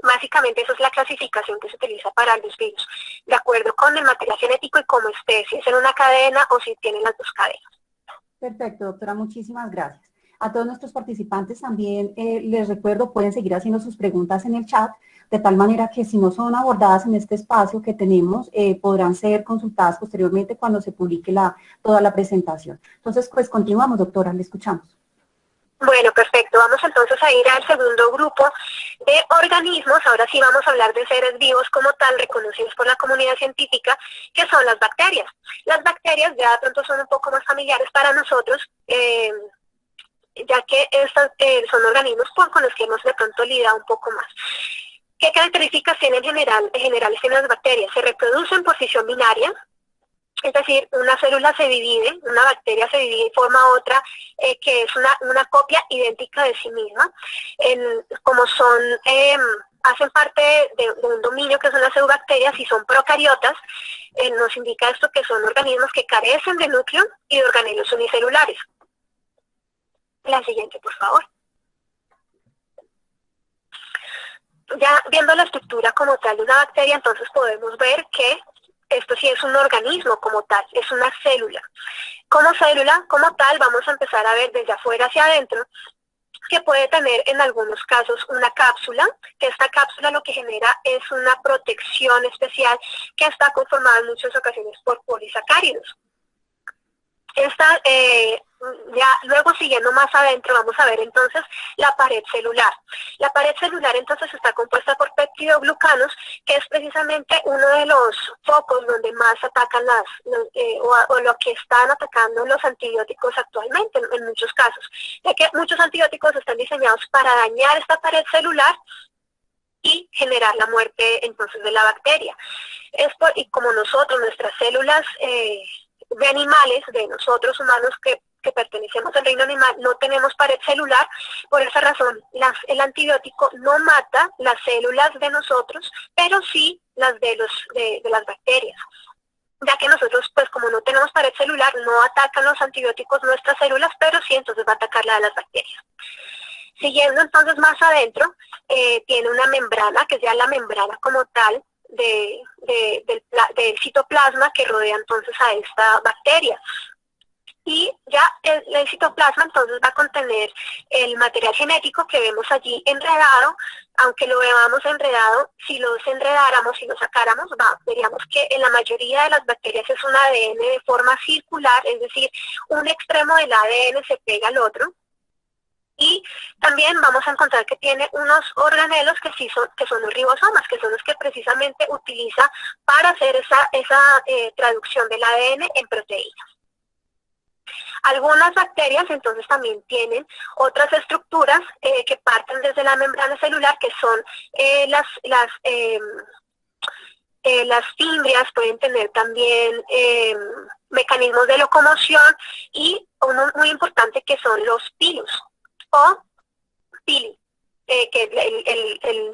Básicamente esa es la clasificación que se utiliza para los virus, de acuerdo con el material genético y cómo esté, si es en una cadena o si tiene las dos cadenas. Perfecto, doctora, muchísimas gracias. A todos nuestros participantes también les recuerdo, pueden seguir haciendo sus preguntas en el chat, de tal manera que si no son abordadas en este espacio que tenemos, podrán ser consultadas posteriormente cuando se publique toda la presentación. Entonces, pues continuamos, doctora, le escuchamos. Bueno, perfecto. Vamos entonces a ir al segundo grupo de organismos. Ahora sí vamos a hablar de seres vivos como tal, reconocidos por la comunidad científica, que son las bacterias. Las bacterias ya de pronto son un poco más familiares para nosotros, ya que estas son organismos con los que hemos de pronto lidiado un poco más. ¿Qué características tienen generales tienen las bacterias? Se reproducen en posición binaria, es decir, una célula se divide, una bacteria se divide y forma otra que es una copia idéntica de sí misma. Como son, hacen parte de un dominio que son las eubacterias y son procariotas, nos indica esto que son organismos que carecen de núcleo y de organelos unicelulares. La siguiente, por favor. Ya viendo la estructura como tal de una bacteria, entonces podemos ver que esto sí es un organismo como tal, es una célula. Como célula, como tal, vamos a empezar a ver desde afuera hacia adentro, que puede tener en algunos casos una cápsula, que esta cápsula lo que genera es una protección especial que está conformada en muchas ocasiones por polisacáridos. Ya luego siguiendo más adentro vamos a ver entonces la pared celular. La pared celular entonces está compuesta por peptidoglucanos, que es precisamente uno de los focos donde más atacan o lo que están atacando los antibióticos actualmente en muchos casos, ya que muchos antibióticos están diseñados para dañar esta pared celular y generar la muerte entonces de la bacteria. Y como nosotros, nuestras células de animales, de nosotros humanos que pertenecemos al reino animal, no tenemos pared celular, por esa razón el antibiótico no mata las células de nosotros, pero sí las de las bacterias. Ya que nosotros, pues como no tenemos pared celular, no atacan los antibióticos nuestras células, pero sí entonces va a atacar la de las bacterias. Siguiendo entonces más adentro, tiene una membrana, que es ya la membrana como tal, del citoplasma que rodea entonces a esta bacteria. Y ya el citoplasma entonces va a contener el material genético que vemos allí enredado. Aunque lo veamos enredado, si lo desenredáramos, si lo sacáramos, veríamos que en la mayoría de las bacterias es un ADN de forma circular, es decir, un extremo del ADN se pega al otro. Y también vamos a encontrar que tiene unos organelos que son los ribosomas, que son los que precisamente utiliza para hacer esa traducción del ADN en proteínas. Algunas bacterias entonces también tienen otras estructuras que parten desde la membrana celular, que son las fimbrias, pueden tener también mecanismos de locomoción, y uno muy importante que son los pilus o pili, que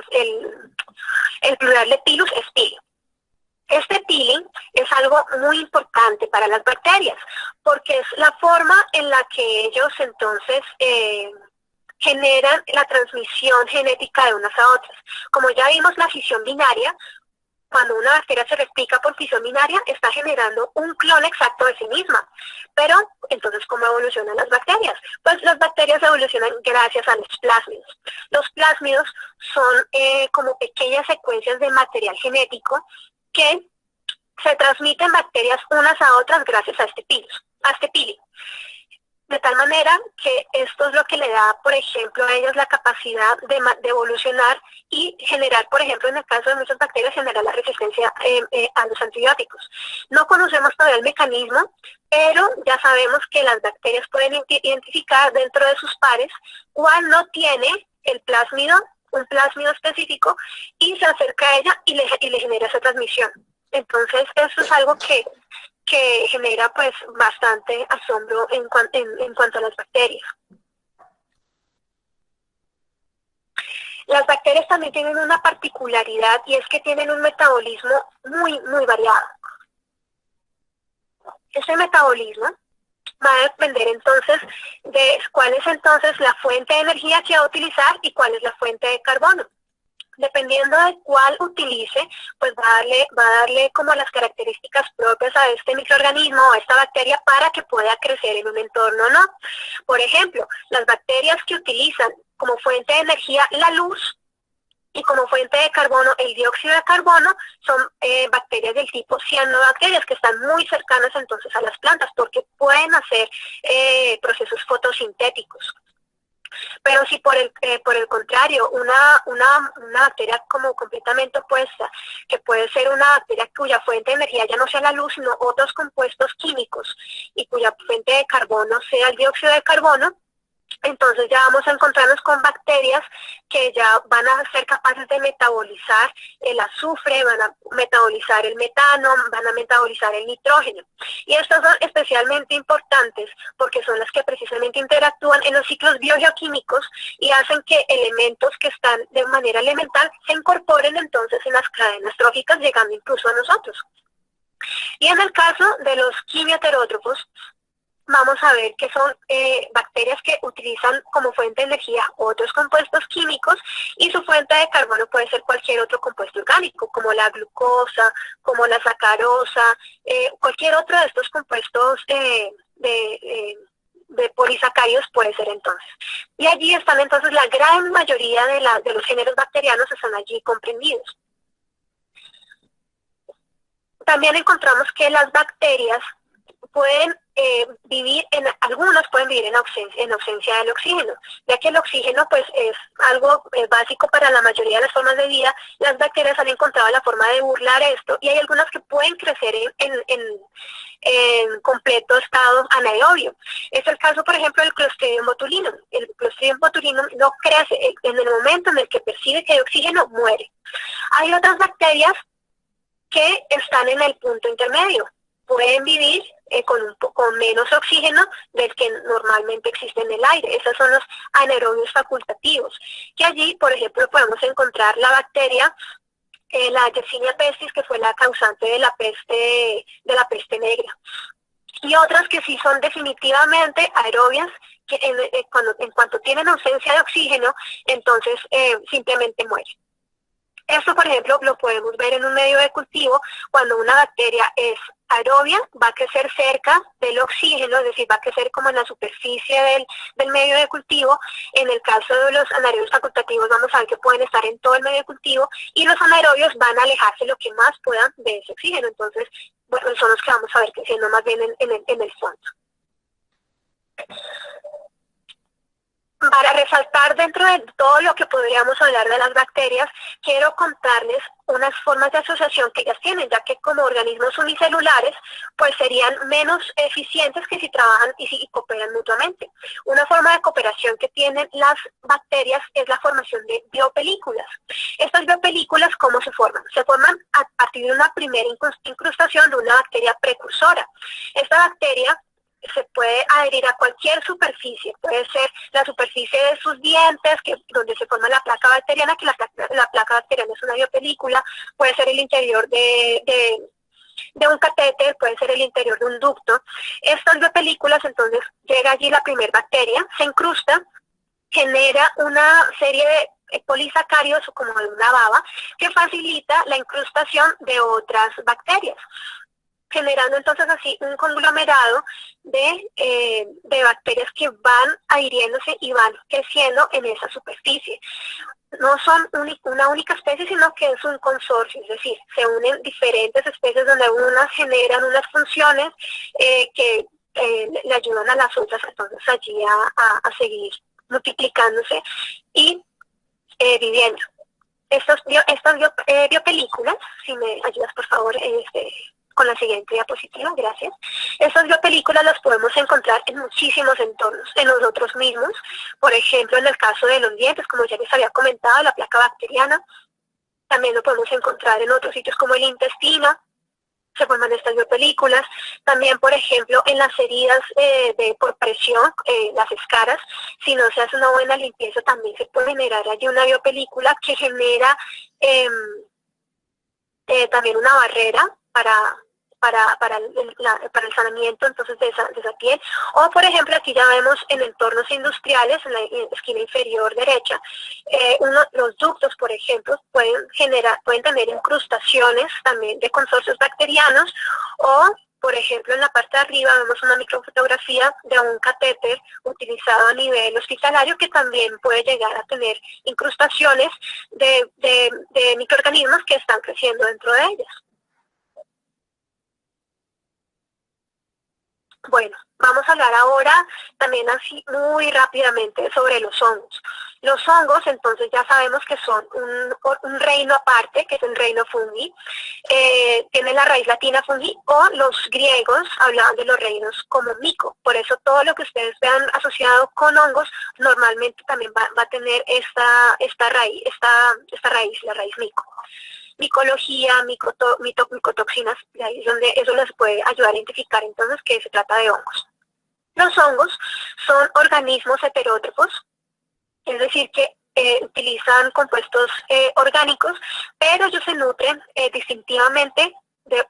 el plural de pilus es pili. Este peeling es algo muy importante para las bacterias, porque es la forma en la que ellos entonces generan la transmisión genética de unas a otras. Como ya vimos la fisión binaria, cuando una bacteria se replica por fisión binaria, está generando un clon exacto de sí misma. Pero, entonces, ¿cómo evolucionan las bacterias? Pues las bacterias evolucionan gracias a los plásmidos. Los plásmidos son como pequeñas secuencias de material genético que se transmiten bacterias unas a otras gracias a este peeling. De tal manera que esto es lo que le da, por ejemplo, a ellas la capacidad de evolucionar y generar, por ejemplo, en el caso de muchas bacterias, generar la resistencia a los antibióticos. No conocemos todavía el mecanismo, pero ya sabemos que las bacterias pueden identificar dentro de sus pares cuál no tiene el plásmido, un plásmido específico, y se acerca a ella y le genera esa transmisión. Entonces, eso es algo que genera pues bastante asombro en cuanto a las bacterias. Las bacterias también tienen una particularidad, y es que tienen un metabolismo muy, muy variado. Ese metabolismo va a depender entonces de cuál es entonces la fuente de energía que va a utilizar y cuál es la fuente de carbono. Dependiendo de cuál utilice, pues va a darle como las características propias a este microorganismo o a esta bacteria para que pueda crecer en un entorno o no. Por ejemplo, las bacterias que utilizan como fuente de energía la luz y como fuente de carbono el dióxido de carbono son bacterias del tipo cianobacterias, que están muy cercanas entonces a las plantas porque pueden hacer procesos fotosintéticos. Pero si por el contrario, una bacteria como completamente opuesta, que puede ser una bacteria cuya fuente de energía ya no sea la luz, sino otros compuestos químicos, y cuya fuente de carbono sea el dióxido de carbono, entonces ya vamos a encontrarnos con bacterias que ya van a ser capaces de metabolizar el azufre, van a metabolizar el metano, van a metabolizar el nitrógeno. Y estas son especialmente importantes porque son las que precisamente interactúan en los ciclos biogeoquímicos y hacen que elementos que están de manera elemental se incorporen entonces en las cadenas tróficas, llegando incluso a nosotros. Y en el caso de los quimioterótrofos, vamos a ver que son bacterias que utilizan como fuente de energía otros compuestos químicos, y su fuente de carbono puede ser cualquier otro compuesto orgánico, como la glucosa, como la sacarosa, cualquier otro de estos compuestos de polisacáridos puede ser entonces. Y allí están entonces la gran mayoría de los géneros bacterianos están allí comprendidos. También encontramos que las bacterias pueden algunos pueden vivir en ausencia del oxígeno, ya que el oxígeno pues es algo básico para la mayoría de las formas de vida. Las bacterias han encontrado la forma de burlar esto, y hay algunas que pueden crecer en completo estado anaerobio. Es el caso, por ejemplo, del Clostridium botulinum. El Clostridium botulinum no crece, en el momento en el que percibe que hay oxígeno, muere. Hay otras bacterias que están en el punto intermedio, pueden vivir con menos oxígeno del que normalmente existe en el aire. Esos son los anaerobios facultativos, que allí, por ejemplo, podemos encontrar la bacteria, la Yersinia pestis, que fue la causante de la peste negra. Y otras que sí son definitivamente aerobias, que en cuanto tienen ausencia de oxígeno, entonces simplemente mueren. Esto, por ejemplo, lo podemos ver en un medio de cultivo. Cuando una bacteria es aerobia, va a crecer cerca del oxígeno, es decir, va a crecer como en la superficie del medio de cultivo. En el caso de los anaerobios facultativos, vamos a ver que pueden estar en todo el medio de cultivo, y los anaerobios van a alejarse lo que más puedan de ese oxígeno. Entonces, bueno, son los que vamos a ver creciendo más bien en el fondo. Para resaltar dentro de todo lo que podríamos hablar de las bacterias, quiero contarles unas formas de asociación que ellas tienen, ya que como organismos unicelulares, pues serían menos eficientes que si trabajan y si cooperan mutuamente. Una forma de cooperación que tienen las bacterias es la formación de biopelículas. Estas biopelículas, ¿cómo se forman? Se forman a partir de una primera incrustación de una bacteria precursora. Esta bacteria se puede adherir a cualquier superficie, puede ser la superficie de sus dientes, donde se forma la placa bacteriana, que la placa bacteriana es una biopelícula, puede ser el interior de un catéter, puede ser el interior de un ducto. Estas biopelículas, entonces, llega allí la primera bacteria, se incrusta, genera una serie de polisacáridos o como de una baba, que facilita la incrustación de otras bacterias, generando entonces así un conglomerado de bacterias que van adhiriéndose y van creciendo en esa superficie. No son una única especie, sino que es un consorcio, es decir, se unen diferentes especies donde unas generan unas funciones que le ayudan a las otras entonces allí a seguir multiplicándose y viviendo. Estas biopelículas, si me ayudas por favor, con la siguiente diapositiva, gracias. Estas biopelículas las podemos encontrar en muchísimos entornos, en nosotros mismos, por ejemplo, en el caso de los dientes, como ya les había comentado, la placa bacteriana, también lo podemos encontrar en otros sitios como el intestino, se forman estas biopelículas, también, por ejemplo, en las heridas por presión, las escaras, si no se hace una buena limpieza, también se puede generar allí una biopelícula que genera también una barrera para el sanamiento entonces de esa piel. O por ejemplo aquí ya vemos en entornos industriales, en la esquina inferior derecha, los ductos por ejemplo pueden tener incrustaciones también de consorcios bacterianos, o por ejemplo en la parte de arriba vemos una microfotografía de un catéter utilizado a nivel hospitalario que también puede llegar a tener incrustaciones de microorganismos que están creciendo dentro de ellas. Bueno, vamos a hablar ahora también así muy rápidamente sobre los hongos. Los hongos, entonces ya sabemos que son un reino aparte, que es el reino fungi. Tiene la raíz latina fungi, o los griegos hablaban de los reinos como mico. Por eso todo lo que ustedes vean asociado con hongos, normalmente también va a tener esta raíz, la raíz mico. Micología, micotoxinas, y ahí es donde eso les puede ayudar a identificar entonces que se trata de hongos. Los hongos son organismos heterótrofos, es decir, que utilizan compuestos orgánicos, pero ellos se nutren distintivamente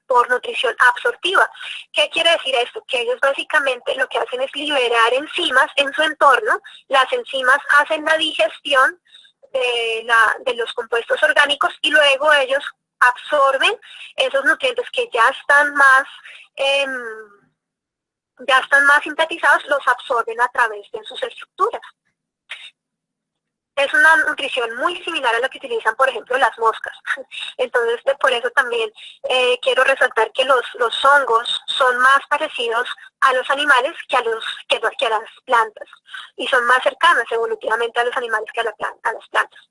por nutrición absortiva. ¿Qué quiere decir esto? Que ellos básicamente lo que hacen es liberar enzimas en su entorno. Las enzimas hacen la digestión de los compuestos orgánicos y luego ellos absorben esos nutrientes que ya están más sintetizados, los absorben a través de sus estructuras. Es una nutrición muy similar a la que utilizan, por ejemplo, las moscas. Entonces, por eso también quiero resaltar que los hongos son más parecidos a los animales que a las plantas. Y son más cercanas evolutivamente a los animales que a las plantas.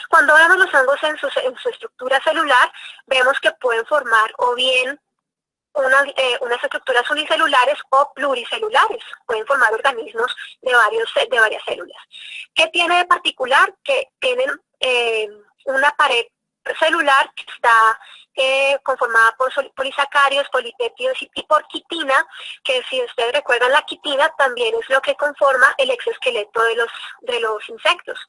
Cuando vemos los hongos en su estructura celular, vemos que pueden formar o bien unas estructuras unicelulares o pluricelulares. Pueden formar organismos de varias células. ¿Qué tiene de particular? Que tienen una pared celular que está conformada por polisacáridos, polipéptidos y por quitina, que si ustedes recuerdan, la quitina también es lo que conforma el exoesqueleto de los insectos,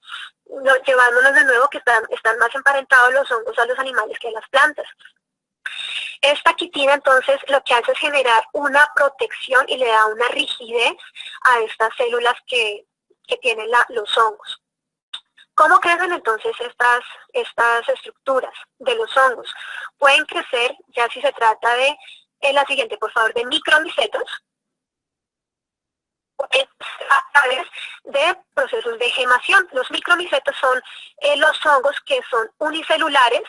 llevándonos de nuevo que están más emparentados los hongos a los animales que a las plantas. Esta quitina entonces lo que hace es generar una protección y le da una rigidez a estas células que tienen los hongos. ¿Cómo crecen entonces estas estructuras de los hongos? Pueden crecer, ya si se trata de, la siguiente por favor, de micromicetos, a través de procesos de gemación. Los micromicetos son los hongos que son unicelulares,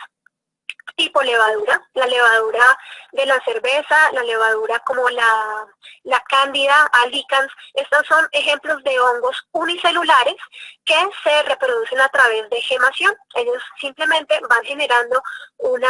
tipo levadura, la levadura de la cerveza, la levadura como la cándida, albicans. Estos son ejemplos de hongos unicelulares que se reproducen a través de gemación. Ellos simplemente van generando una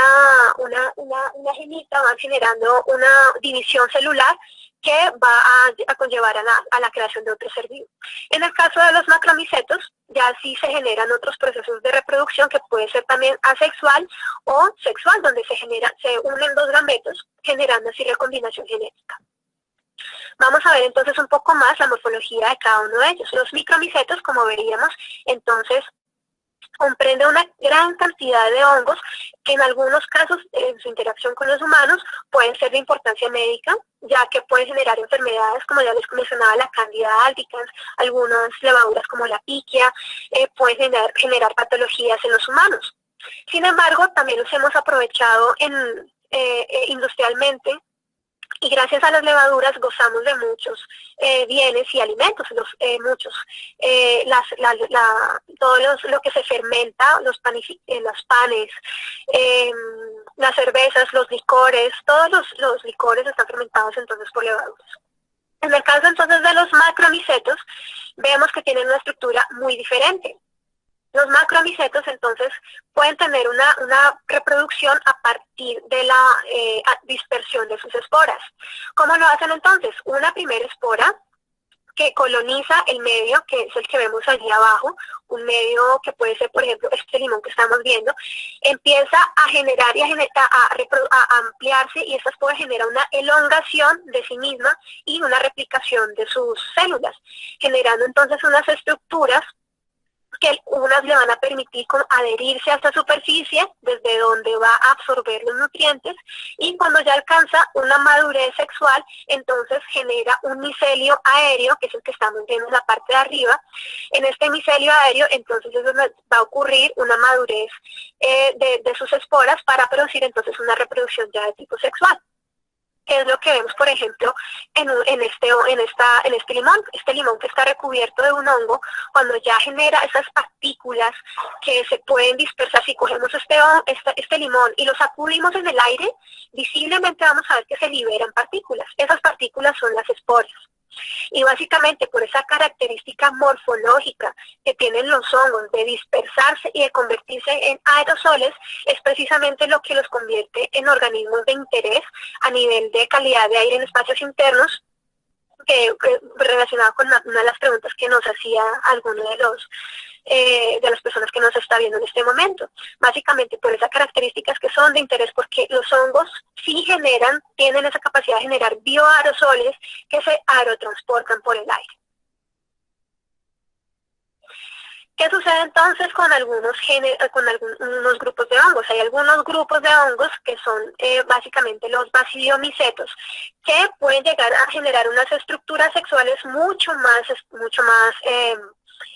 gemita, van generando una división celular que va a conllevar a la creación de otro ser vivo. En el caso de los macromicetos, ya sí se generan otros procesos de reproducción que puede ser también asexual o sexual, donde se unen dos gametos, generando así recombinación genética. Vamos a ver entonces un poco más la morfología de cada uno de ellos. Los micromicetos, como veríamos, entonces comprende una gran cantidad de hongos que en algunos casos en su interacción con los humanos pueden ser de importancia médica, ya que pueden generar enfermedades como ya les mencionaba la Candida albicans, algunas levaduras como la piquia, pueden generar patologías en los humanos. Sin embargo, también los hemos aprovechado industrialmente, y gracias a las levaduras gozamos de muchos bienes y alimentos, todo lo que se fermenta, los panes, las cervezas, los licores, todos los licores están fermentados entonces por levaduras. En el caso entonces de los macromicetos, vemos que tienen una estructura muy diferente. Los macromicetos entonces pueden tener una reproducción a partir de la dispersión de sus esporas. ¿Cómo lo hacen entonces? Una primera espora que coloniza el medio, que es el que vemos allí abajo, un medio que puede ser, por ejemplo, este limón que estamos viendo, empieza a generar y a ampliarse, y esta espora genera una elongación de sí misma y una replicación de sus células, generando entonces unas estructuras que unas le van a permitir adherirse a esta superficie desde donde va a absorber los nutrientes, y cuando ya alcanza una madurez sexual, entonces genera un micelio aéreo, que es el que estamos viendo en la parte de arriba. En este micelio aéreo, entonces va a ocurrir una madurez de sus esporas para producir entonces una reproducción ya de tipo sexual. Es lo que vemos, por ejemplo, en este limón. Este limón que está recubierto de un hongo, cuando ya genera esas partículas que se pueden dispersar. Si cogemos este limón y lo sacudimos en el aire, visiblemente vamos a ver que se liberan partículas. Esas partículas son las esporas. Y básicamente por esa característica morfológica que tienen los hongos de dispersarse y de convertirse en aerosoles, es precisamente lo que los convierte en organismos de interés a nivel de calidad de aire en espacios internos, relacionado con una de las preguntas que nos hacía alguno de las personas que nos está viendo en este momento. Básicamente por esas características que son de interés, porque los hongos sí tienen esa capacidad de generar bioaerosoles que se aerotransportan por el aire. ¿Qué sucede entonces con algunos grupos de hongos? Hay algunos grupos de hongos que son básicamente los basidiomycetos, que pueden llegar a generar unas estructuras sexuales mucho más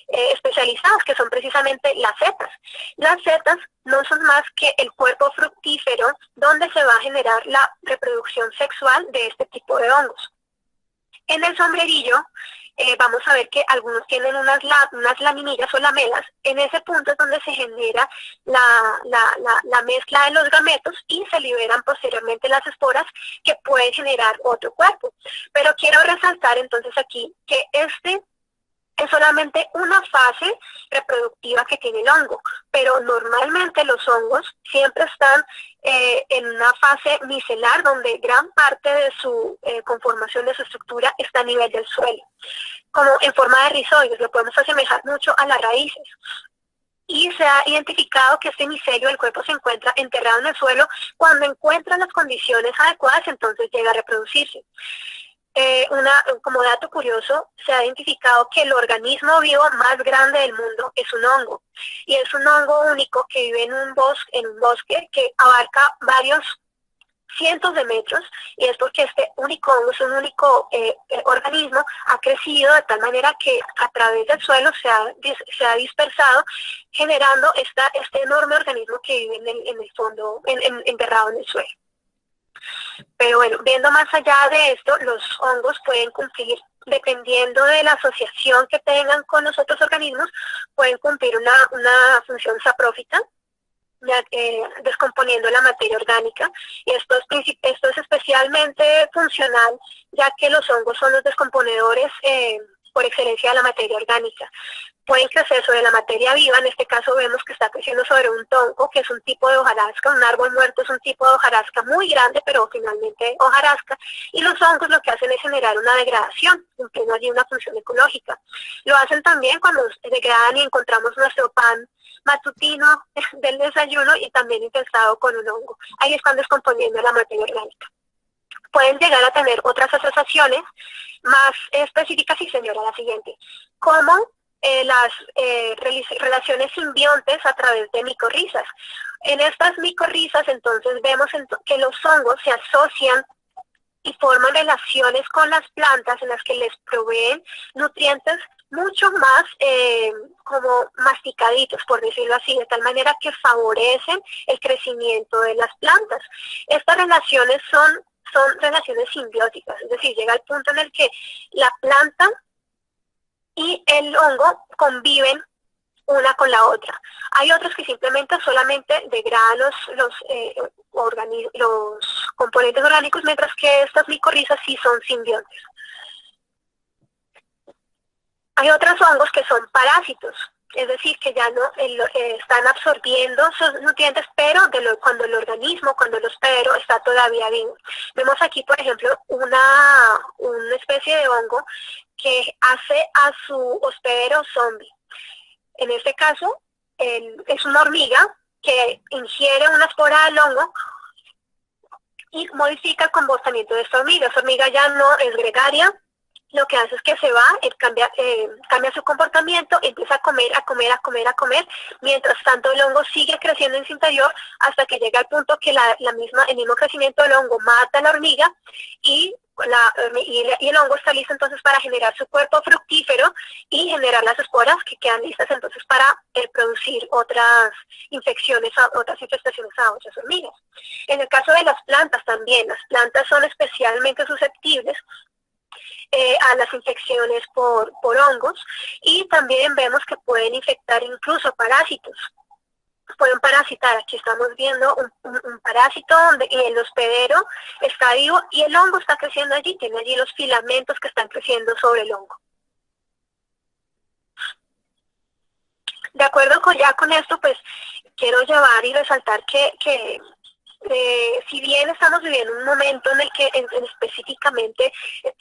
especializadas, que son precisamente las setas. Las setas no son más que el cuerpo fructífero donde se va a generar la reproducción sexual de este tipo de hongos. En el sombrerillo vamos a ver que algunos tienen unas laminillas o lamelas. En ese punto es donde se genera la mezcla de los gametos y se liberan posteriormente las esporas que pueden generar otro cuerpo. Pero quiero resaltar entonces aquí que es solamente una fase reproductiva que tiene el hongo, pero normalmente los hongos siempre están en una fase micelar, donde gran parte de su conformación, de su estructura, está a nivel del suelo, como en forma de rizoides. Lo podemos asemejar mucho a las raíces. Y se ha identificado que este micelio del cuerpo se encuentra enterrado en el suelo. Cuando encuentra las condiciones adecuadas, entonces llega a reproducirse. Como dato curioso, se ha identificado que el organismo vivo más grande del mundo es un hongo, y es un hongo único que vive en un bosque que abarca varios cientos de metros, y es porque este único hongo, es un único organismo, ha crecido de tal manera que a través del suelo se ha dispersado, generando este enorme organismo que vive en el fondo, enterrado en el suelo. Pero bueno, viendo más allá de esto, los hongos pueden cumplir, dependiendo de la asociación que tengan con los otros organismos, pueden cumplir una función saprófita, descomponiendo la materia orgánica. Y esto es especialmente funcional, ya que los hongos son los descomponedores por excelencia de la materia orgánica. Pueden crecer sobre la materia viva, en este caso vemos que está creciendo sobre un tronco, que es un tipo de hojarasca, un árbol muerto es un tipo de hojarasca muy grande, pero finalmente hojarasca, y los hongos lo que hacen es generar una degradación, cumpliendo allí una función ecológica. Lo hacen también cuando degradan y encontramos nuestro pan matutino del desayuno y también infestado con un hongo. Ahí están descomponiendo la materia orgánica. Pueden llegar a tener otras asociaciones más específicas y señora la siguiente, como las relaciones simbiontes a través de micorrizas. En estas micorrizas entonces vemos que los hongos se asocian y forman relaciones con las plantas en las que les proveen nutrientes mucho más como masticaditos, por decirlo así, de tal manera que favorecen el crecimiento de las plantas. Estas relaciones son relaciones simbióticas, es decir, llega el punto en el que la planta y el hongo conviven una con la otra. Hay otros que simplemente solamente degradan los componentes orgánicos, mientras que estas micorrizas sí son simbiontes. Hay otros hongos que son parásitos, es decir, que ya no están absorbiendo sus nutrientes, pero cuando el organismo, cuando el hospedero está todavía vivo. Vemos aquí, por ejemplo, una especie de hongo que hace a su hospedero zombie. En este caso, es una hormiga que ingiere una espora del hongo y modifica el comportamiento de esta hormiga. Esta hormiga ya no es gregaria, lo que hace es que se va, cambia su comportamiento, empieza a comer, mientras tanto el hongo sigue creciendo en su interior hasta que llega al punto que el mismo crecimiento del hongo mata a la hormiga y el hongo está listo entonces para generar su cuerpo fructífero y generar las esporas que quedan listas entonces para producir otras infestaciones a otras hormigas. En el caso de las plantas también, las plantas son especialmente susceptibles a las infecciones por hongos, y también vemos que pueden infectar incluso parásitos. Pueden parasitar, aquí estamos viendo un parásito donde el hospedero está vivo y el hongo está creciendo allí, tiene allí los filamentos que están creciendo sobre el hongo. De acuerdo con esto, pues quiero llevar y resaltar que si bien estamos viviendo un momento en el que específicamente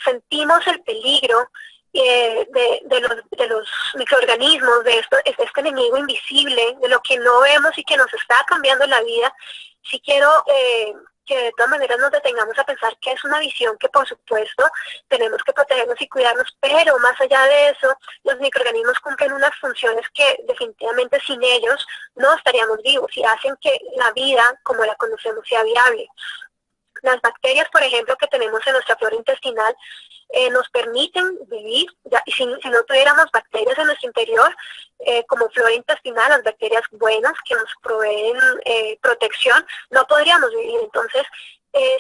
sentimos el peligro de los microorganismos, de este enemigo invisible, de lo que no vemos y que nos está cambiando la vida, sí quiero que de todas maneras nos detengamos a pensar que es una visión que por supuesto tenemos que protegernos y cuidarnos, pero más allá de eso, los microorganismos cumplen unas funciones que definitivamente sin ellos no estaríamos vivos y hacen que la vida como la conocemos sea viable. Las bacterias, por ejemplo, que tenemos en nuestra flora intestinal, nos permiten vivir, y si no tuviéramos bacterias en nuestro interior, como flora intestinal, las bacterias buenas que nos proveen protección, no podríamos vivir. Entonces,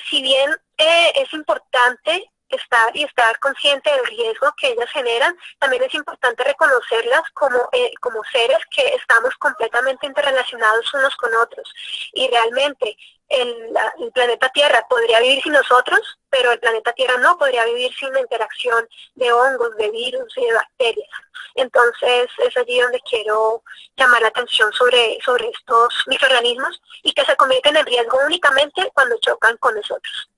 si bien es importante estar consciente del riesgo que ellas generan, también es importante reconocerlas como seres que estamos completamente interrelacionados unos con otros. Y realmente el planeta Tierra podría vivir sin nosotros, pero el planeta Tierra no podría vivir sin la interacción de hongos, de virus y de bacterias. Entonces es allí donde quiero llamar la atención sobre estos microorganismos y que se convierten en riesgo únicamente cuando chocan con nosotros.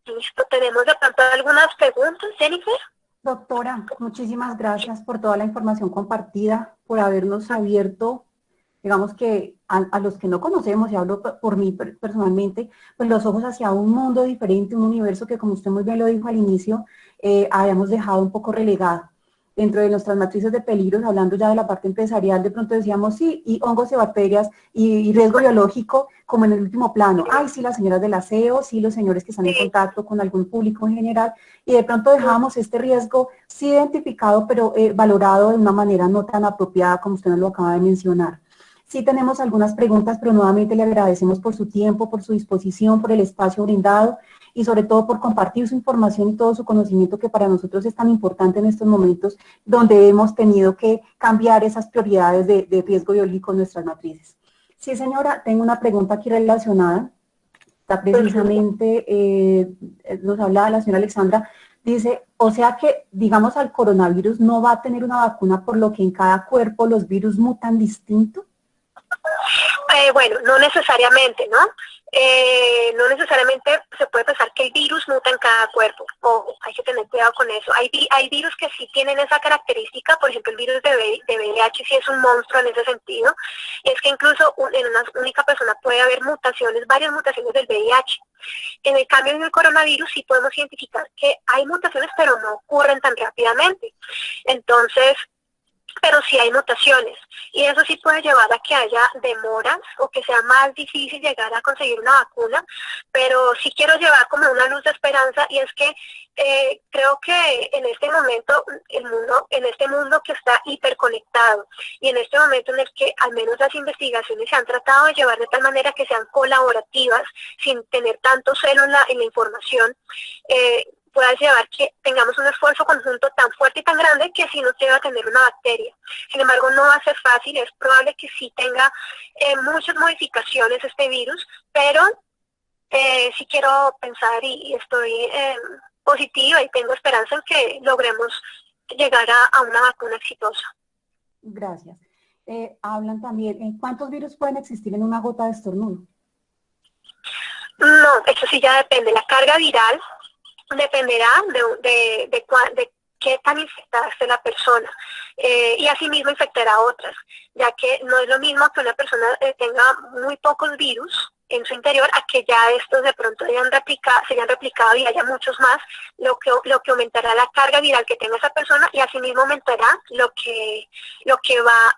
Listo, ¿tenemos de pronto algunas preguntas, Jennifer? Doctora, muchísimas gracias por toda la información compartida, por habernos abierto, digamos que a los que no conocemos, y hablo por mí personalmente, pues los ojos hacia un mundo diferente, un universo que, como usted muy bien lo dijo al inicio, habíamos dejado un poco relegado. Dentro de nuestras matrices de peligros, hablando ya de la parte empresarial, de pronto decíamos sí, y hongos y bacterias, y riesgo biológico, como en el último plano. Ay, sí, las señoras del aseo, sí, los señores que están en contacto con algún público en general, y de pronto dejábamos este riesgo sí identificado, pero valorado de una manera no tan apropiada como usted nos lo acaba de mencionar. Sí tenemos algunas preguntas, pero nuevamente le agradecemos por su tiempo, por su disposición, por el espacio brindado y sobre todo por compartir su información y todo su conocimiento que para nosotros es tan importante en estos momentos donde hemos tenido que cambiar esas prioridades de riesgo biológico en nuestras matrices. Sí, señora, tengo una pregunta aquí relacionada. Está precisamente, nos habla la señora Alexandra, dice, o sea que, digamos, al coronavirus no va a tener una vacuna por lo que en cada cuerpo los virus mutan distinto. Bueno, no necesariamente, ¿no? No necesariamente se puede pensar que el virus muta en cada cuerpo. Ojo, hay que tener cuidado con eso. Hay virus que sí tienen esa característica, por ejemplo, el virus de VIH sí es un monstruo en ese sentido, y es que incluso en una única persona puede haber mutaciones, varias mutaciones del VIH. En el cambio en el coronavirus sí podemos identificar que hay mutaciones, pero no ocurren tan rápidamente. Entonces, pero sí hay mutaciones y eso sí puede llevar a que haya demoras o que sea más difícil llegar a conseguir una vacuna, pero sí quiero llevar como una luz de esperanza y es que creo que en este momento en este mundo que está hiperconectado y en este momento en el que al menos las investigaciones se han tratado de llevar de tal manera que sean colaborativas sin tener tanto celo en la información, pueda llevar que tengamos un esfuerzo conjunto tan fuerte y tan grande que sí nos lleva a tener una bacteria. Sin embargo, no va a ser fácil, es probable que sí tenga muchas modificaciones este virus, pero sí quiero pensar y estoy positiva y tengo esperanza en que logremos llegar a una vacuna exitosa. Gracias. Hablan también, ¿cuántos virus pueden existir en una gota de estornudo? No, eso sí ya depende. La carga viral dependerá de qué tan infectada esté la persona y asimismo infectará a otras, ya que no es lo mismo que una persona tenga muy pocos virus en su interior a que ya estos de pronto se hayan replicado y haya muchos más, lo que aumentará la carga viral que tenga esa persona y asimismo aumentará lo que va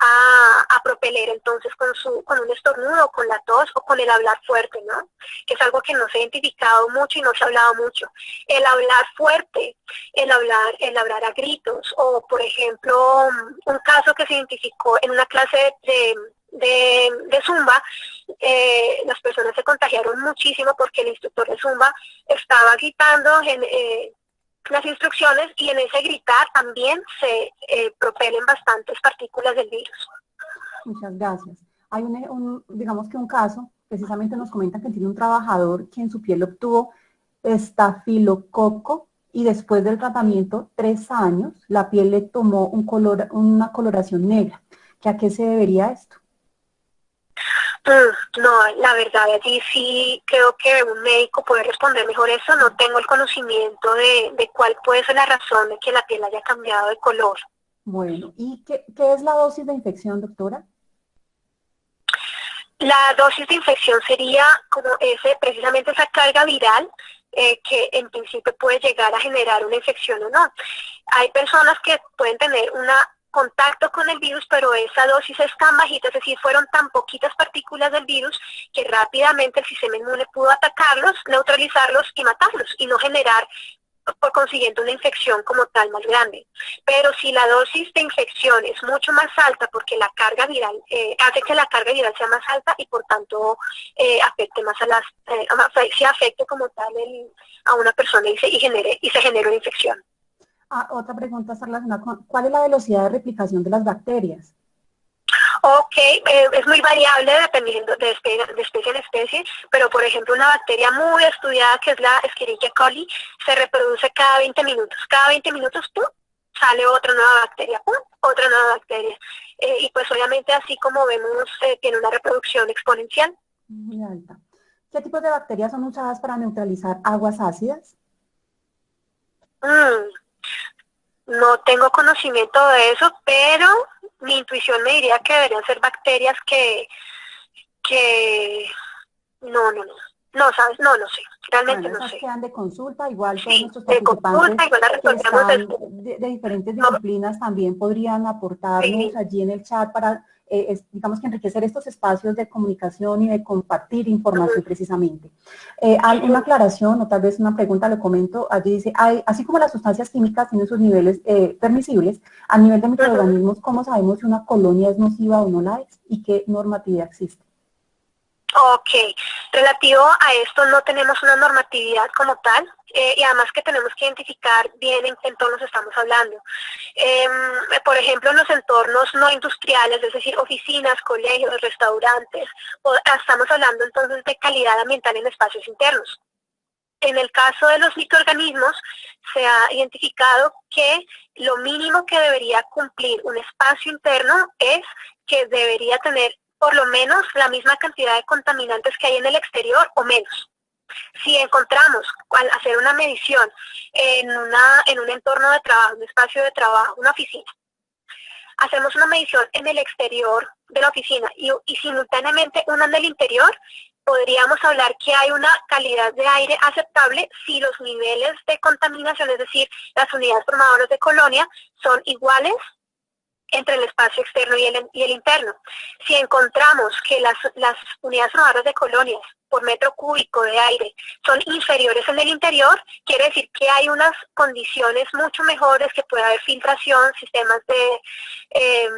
a propeler entonces con un estornudo, con la tos o con el hablar fuerte, ¿no? Que es algo que no se ha identificado mucho y no se ha hablado mucho. El hablar fuerte, el hablar a gritos, o por ejemplo, un caso que se identificó en una clase de Zumba, las personas se contagiaron muchísimo porque el instructor de Zumba estaba gritando las instrucciones y en ese gritar también se propelen bastantes partículas del virus. Muchas gracias. Hay digamos que un caso, precisamente nos comentan que tiene un trabajador que en su piel obtuvo estafilococo y después del tratamiento, 3 años, la piel le tomó una coloración negra. ¿A qué se debería esto? No, la verdad, allí sí creo que un médico puede responder mejor eso. No tengo el conocimiento de cuál puede ser la razón de que la piel haya cambiado de color. Bueno, ¿y qué es la dosis de infección, doctora? La dosis de infección sería como precisamente esa carga viral que en principio puede llegar a generar una infección o no. Hay personas que pueden tener un contacto con el virus, pero esa dosis es tan bajita, es decir, fueron tan poquitas partículas del virus que rápidamente el sistema inmune pudo atacarlos, neutralizarlos y matarlos y no generar por consiguiente una infección como tal más grande. Pero si la dosis de infección es mucho más alta porque la carga viral hace que la carga viral sea más alta y por tanto afecte más se afecte como tal a una persona y se genere una infección. Otra pregunta está relacionada con ¿cuál es la velocidad de replicación de las bacterias? Ok, es muy variable dependiendo de especie en especie, pero por ejemplo una bacteria muy estudiada que es la Escherichia coli se reproduce cada 20 minutos. Cada 20 minutos ¡pum!, sale otra nueva bacteria, ¡pum!, otra nueva bacteria. Y pues obviamente así como vemos tiene una reproducción exponencial. Muy alta. ¿Qué tipos de bacterias son usadas para neutralizar aguas ácidas? No tengo conocimiento de eso, pero mi intuición me diría que deberían ser bacterias que no, ¿sabes? No sé, realmente bueno, no esas sé. quedan de consulta, igual todos Sí, nuestros de participantes consulta, igual la que resolvemos están de diferentes disciplinas también podrían aportarnos allí en el chat para digamos que enriquecer estos espacios de comunicación y de compartir información precisamente. Hay una aclaración o tal vez una pregunta, lo comento, allí dice, así como las sustancias químicas tienen sus niveles permisibles, a nivel de microorganismos, ¿cómo sabemos si una colonia es nociva o no la es? ¿Y qué normatividad existe? Ok, relativo a esto no tenemos una normatividad como tal, y además que tenemos que identificar bien en qué entornos estamos hablando. Por ejemplo, en los entornos no industriales, es decir, oficinas, colegios, restaurantes, estamos hablando entonces de calidad ambiental en espacios internos. En el caso de los microorganismos, se ha identificado que lo mínimo que debería cumplir un espacio interno es que debería tener por lo menos la misma cantidad de contaminantes que hay en el exterior o menos. Si encontramos al hacer una medición en un entorno de trabajo, un espacio de trabajo, una oficina, hacemos una medición en el exterior de la oficina y simultáneamente una en el interior, podríamos hablar que hay una calidad de aire aceptable si los niveles de contaminación, es decir, las unidades formadoras de colonia, son iguales entre el espacio externo y el interno. Si encontramos que las unidades formadoras de colonias por metro cúbico de aire son inferiores en el interior, quiere decir que hay unas condiciones mucho mejores, que puede haber filtración, sistemas de,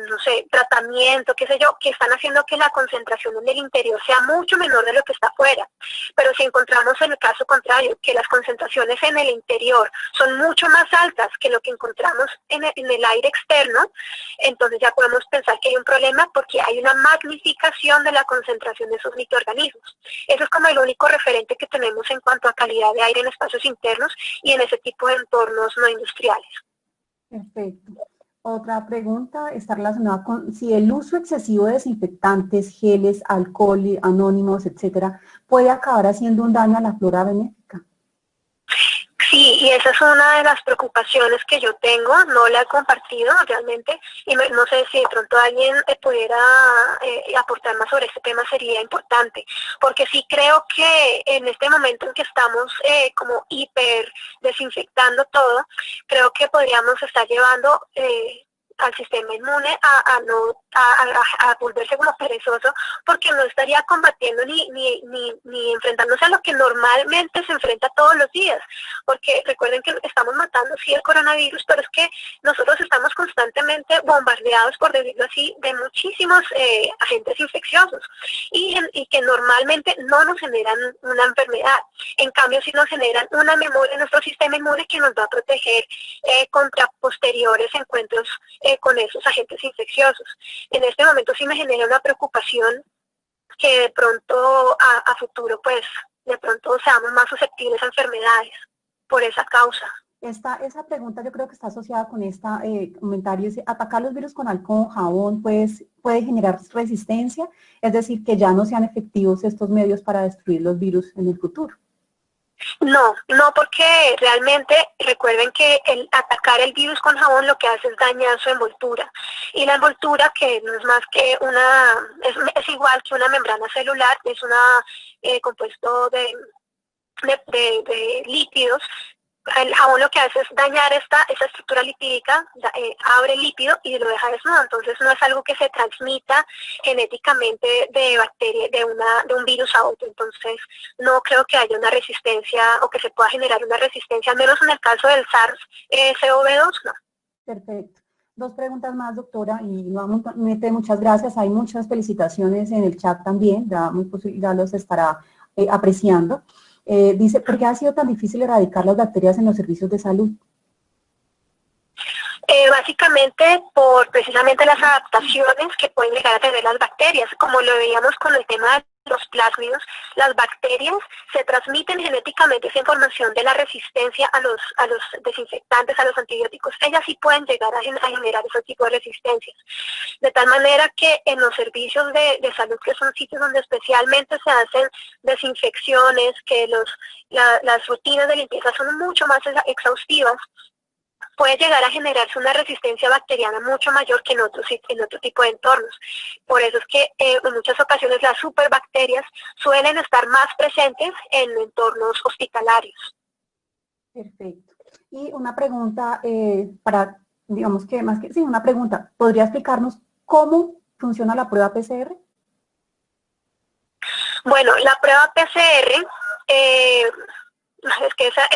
no sé, tratamiento, qué sé yo, que están haciendo que la concentración en el interior sea mucho menor de lo que está afuera. Pero si encontramos en el caso contrario, que las concentraciones en el interior son mucho más altas que lo que encontramos en el aire externo, entonces ya podemos pensar que hay un problema porque hay una magnificación de la concentración de esos microorganismos. Eso es como el único referente que tenemos en cuanto a calidad de aire en espacios internos y en ese tipo de entornos no industriales. Perfecto. Otra pregunta está relacionada con si el uso excesivo de desinfectantes, geles, alcohol, anónimos, etcétera, puede acabar haciendo un daño a la flora benéfica. Sí, y esa es una de las preocupaciones que yo tengo, no la he compartido realmente, y no sé si de pronto alguien pudiera aportar más sobre este tema, sería importante, porque sí creo que en este momento en que estamos como hiper desinfectando todo, creo que podríamos estar llevando al sistema inmune a volverse como perezoso, porque no estaría combatiendo ni enfrentándose a lo que normalmente se enfrenta todos los días, porque recuerden que estamos matando sí el coronavirus, pero es que nosotros estamos constantemente bombardeados, por decirlo así, de muchísimos agentes infecciosos y que normalmente no nos generan una enfermedad. En cambio, sí nos generan una memoria en nuestro sistema inmune que nos va a proteger contra posteriores encuentros con esos agentes infecciosos. En este momento sí me genera una preocupación que de pronto a futuro pues de pronto seamos más susceptibles a enfermedades por esa causa. Esa pregunta yo creo que está asociada con este comentario, dice, atacar los virus con alcohol, jabón, pues, puede generar resistencia, es decir, que ya no sean efectivos estos medios para destruir los virus en el futuro. No, porque realmente recuerden que el atacar el virus con jabón lo que hace es dañar su envoltura. Y la envoltura, que no es más que es igual que una membrana celular, es una compuesto de lípidos. El jabón lo que hace es dañar esa estructura lipídica, abre el lípido y lo deja desnudo. Entonces no es algo que se transmita genéticamente de bacteria, de un virus a otro. Entonces no creo que haya una resistencia o que se pueda generar una resistencia, al menos en el caso del SARS-CoV-2, no. Perfecto. Dos preguntas más, doctora, y nuevamente muchas gracias. Hay muchas felicitaciones en el chat también, ya los estará apreciando. Dice, ¿por qué ha sido tan difícil erradicar las bacterias en los servicios de salud? Básicamente por precisamente las adaptaciones que pueden llegar a tener las bacterias, como lo veíamos con el tema de los plásmidos. Las bacterias se transmiten genéticamente esa información de la resistencia a los desinfectantes, a los antibióticos. Ellas sí pueden llegar a generar ese tipo de resistencias. De tal manera que en los servicios de salud, que son sitios donde especialmente se hacen desinfecciones, que las rutinas de limpieza son mucho más exhaustivas, puede llegar a generarse una resistencia bacteriana mucho mayor que en otro tipo de entornos. Por eso es que en muchas ocasiones las superbacterias suelen estar más presentes en entornos hospitalarios. Perfecto. Y una pregunta digamos que más que, sí, una pregunta, ¿podría explicarnos cómo funciona la prueba PCR? Bueno, la prueba PCR, es que esa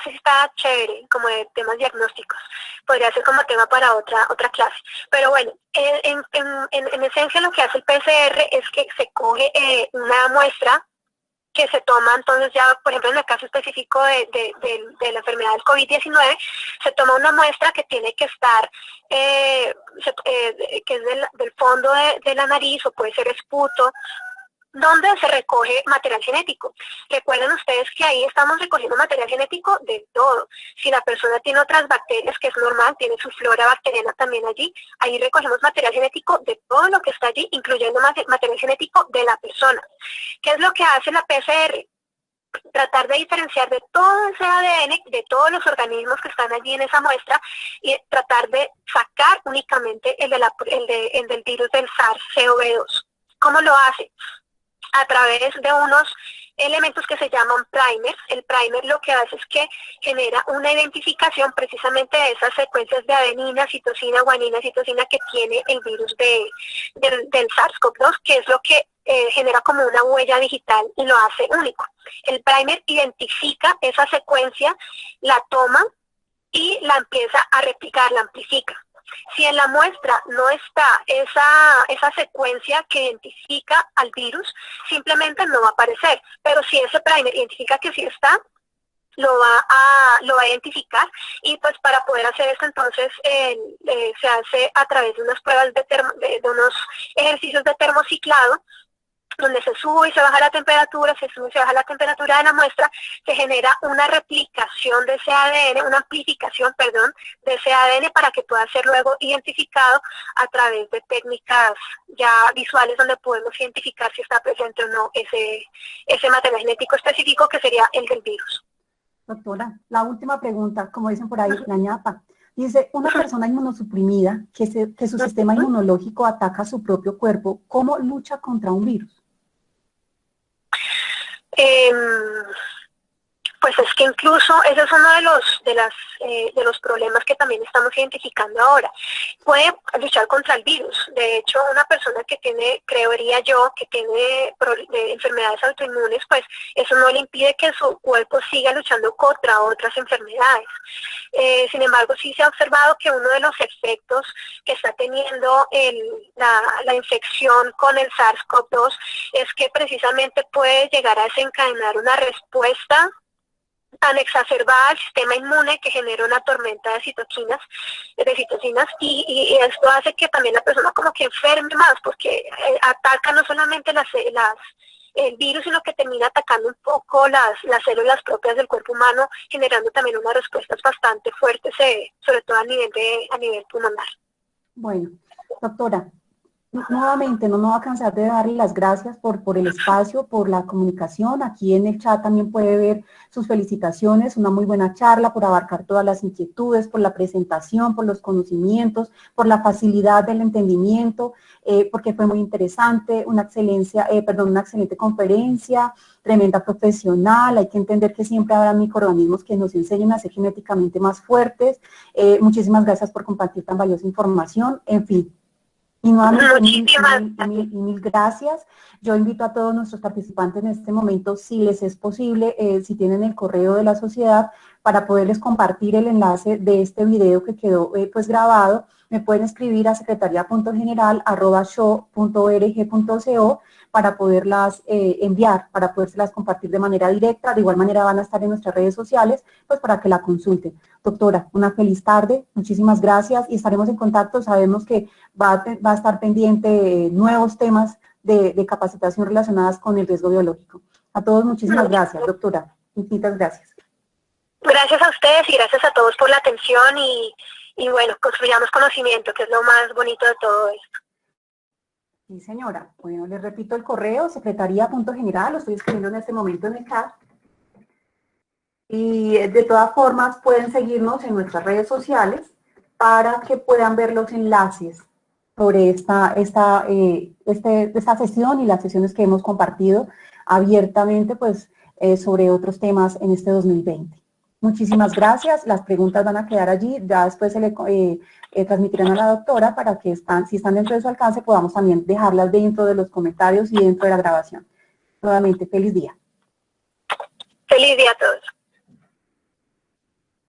sí está chévere, como de temas diagnósticos. Podría ser como tema para otra clase. Pero bueno, en esencia lo que hace el PCR es que se coge una muestra que se toma, entonces ya, por ejemplo, en el caso específico de la enfermedad del COVID-19, se toma una muestra que tiene que estar, que es del fondo de la nariz, o puede ser esputo, donde se recoge material genético. Recuerden ustedes que ahí estamos recogiendo material genético de todo. Si la persona tiene otras bacterias, que es normal, tiene su flora bacteriana también allí, ahí recogemos material genético de todo lo que está allí, incluyendo material genético de la persona. ¿Qué es lo que hace la PCR? Tratar de diferenciar de todo ese ADN, de todos los organismos que están allí en esa muestra, y tratar de sacar únicamente el del virus del SARS-CoV-2. ¿Cómo lo hace? A través de unos elementos que se llaman primers. El primer lo que hace es que genera una identificación precisamente de esas secuencias de adenina, citosina, guanina, citosina que tiene el virus del SARS-CoV-2, que es lo que genera como una huella digital y lo hace único. El primer identifica esa secuencia, la toma y la empieza a replicar, la amplifica. Si en la muestra no está esa secuencia que identifica al virus, simplemente no va a aparecer. Pero si ese primer identifica que sí está, lo va a identificar, y pues para poder hacer esto entonces se hace a través de unas pruebas de unos ejercicios de termociclado, donde se sube y se baja la temperatura, se sube y se baja la temperatura de la muestra, se genera una replicación de ese ADN, una amplificación, perdón, de ese ADN para que pueda ser luego identificado a través de técnicas ya visuales donde podemos identificar si está presente o no ese material genético específico que sería el del virus. Doctora, la última pregunta, como dicen por ahí, la ñapa. Dice, una persona inmunosuprimida, que su sistema inmunológico ataca a su propio cuerpo, ¿cómo lucha contra un virus? Pues es que incluso ese es uno de los problemas que también estamos identificando ahora. Puede luchar contra el virus. De hecho, una persona que tiene, creería yo, que tiene enfermedades autoinmunes, pues eso no le impide que su cuerpo siga luchando contra otras enfermedades. Sin embargo, sí se ha observado que uno de los efectos que está teniendo la infección con el SARS-CoV-2 es que precisamente puede llegar a desencadenar una respuesta tan exacerbada al sistema inmune que genera una tormenta de citocinas, y esto hace que también la persona como que enferme más, porque ataca no solamente el virus, sino que termina atacando un poco las células propias del cuerpo humano, generando también unas respuestas bastante fuertes, sobre todo a nivel pulmonar. Bueno, doctora, nuevamente no me voy a cansar de darle las gracias por el espacio, por la comunicación. Aquí en el chat también puede ver sus felicitaciones, una muy buena charla, por abarcar todas las inquietudes, por la presentación, por los conocimientos, por la facilidad del entendimiento, porque fue muy interesante, una excelente conferencia, tremenda profesional. Hay que entender que siempre habrá microorganismos que nos enseñen a ser genéticamente más fuertes. Muchísimas gracias por compartir tan valiosa información. En fin. Y nuevamente mil gracias. Yo invito a todos nuestros participantes en este momento, si les es posible, si tienen el correo de la sociedad, para poderles compartir el enlace de este video que quedó pues grabado. Me pueden escribir a secretaria.general@sho.org.co para poderlas enviar, para podérselas compartir de manera directa. De igual manera van a estar en nuestras redes sociales, pues para que la consulten. Doctora, una feliz tarde, muchísimas gracias y estaremos en contacto. Sabemos que va a estar pendiente nuevos temas de capacitación relacionadas con el riesgo biológico. A todos muchísimas gracias, doctora. Infinitas gracias. Gracias a ustedes y gracias a todos por la atención y bueno, construyamos conocimiento, que es lo más bonito de todo esto. Sí, señora. Bueno, les repito el correo, secretaría.general, lo estoy escribiendo en este momento en el chat. Y de todas formas pueden seguirnos en nuestras redes sociales para que puedan ver los enlaces sobre esta sesión y las sesiones que hemos compartido abiertamente pues, sobre otros temas en este 2020. Muchísimas gracias. Las preguntas van a quedar allí. Ya después se le transmitirán a la doctora para que si están dentro de su alcance podamos también dejarlas dentro de los comentarios y dentro de la grabación. Nuevamente, feliz día. Feliz día a todos.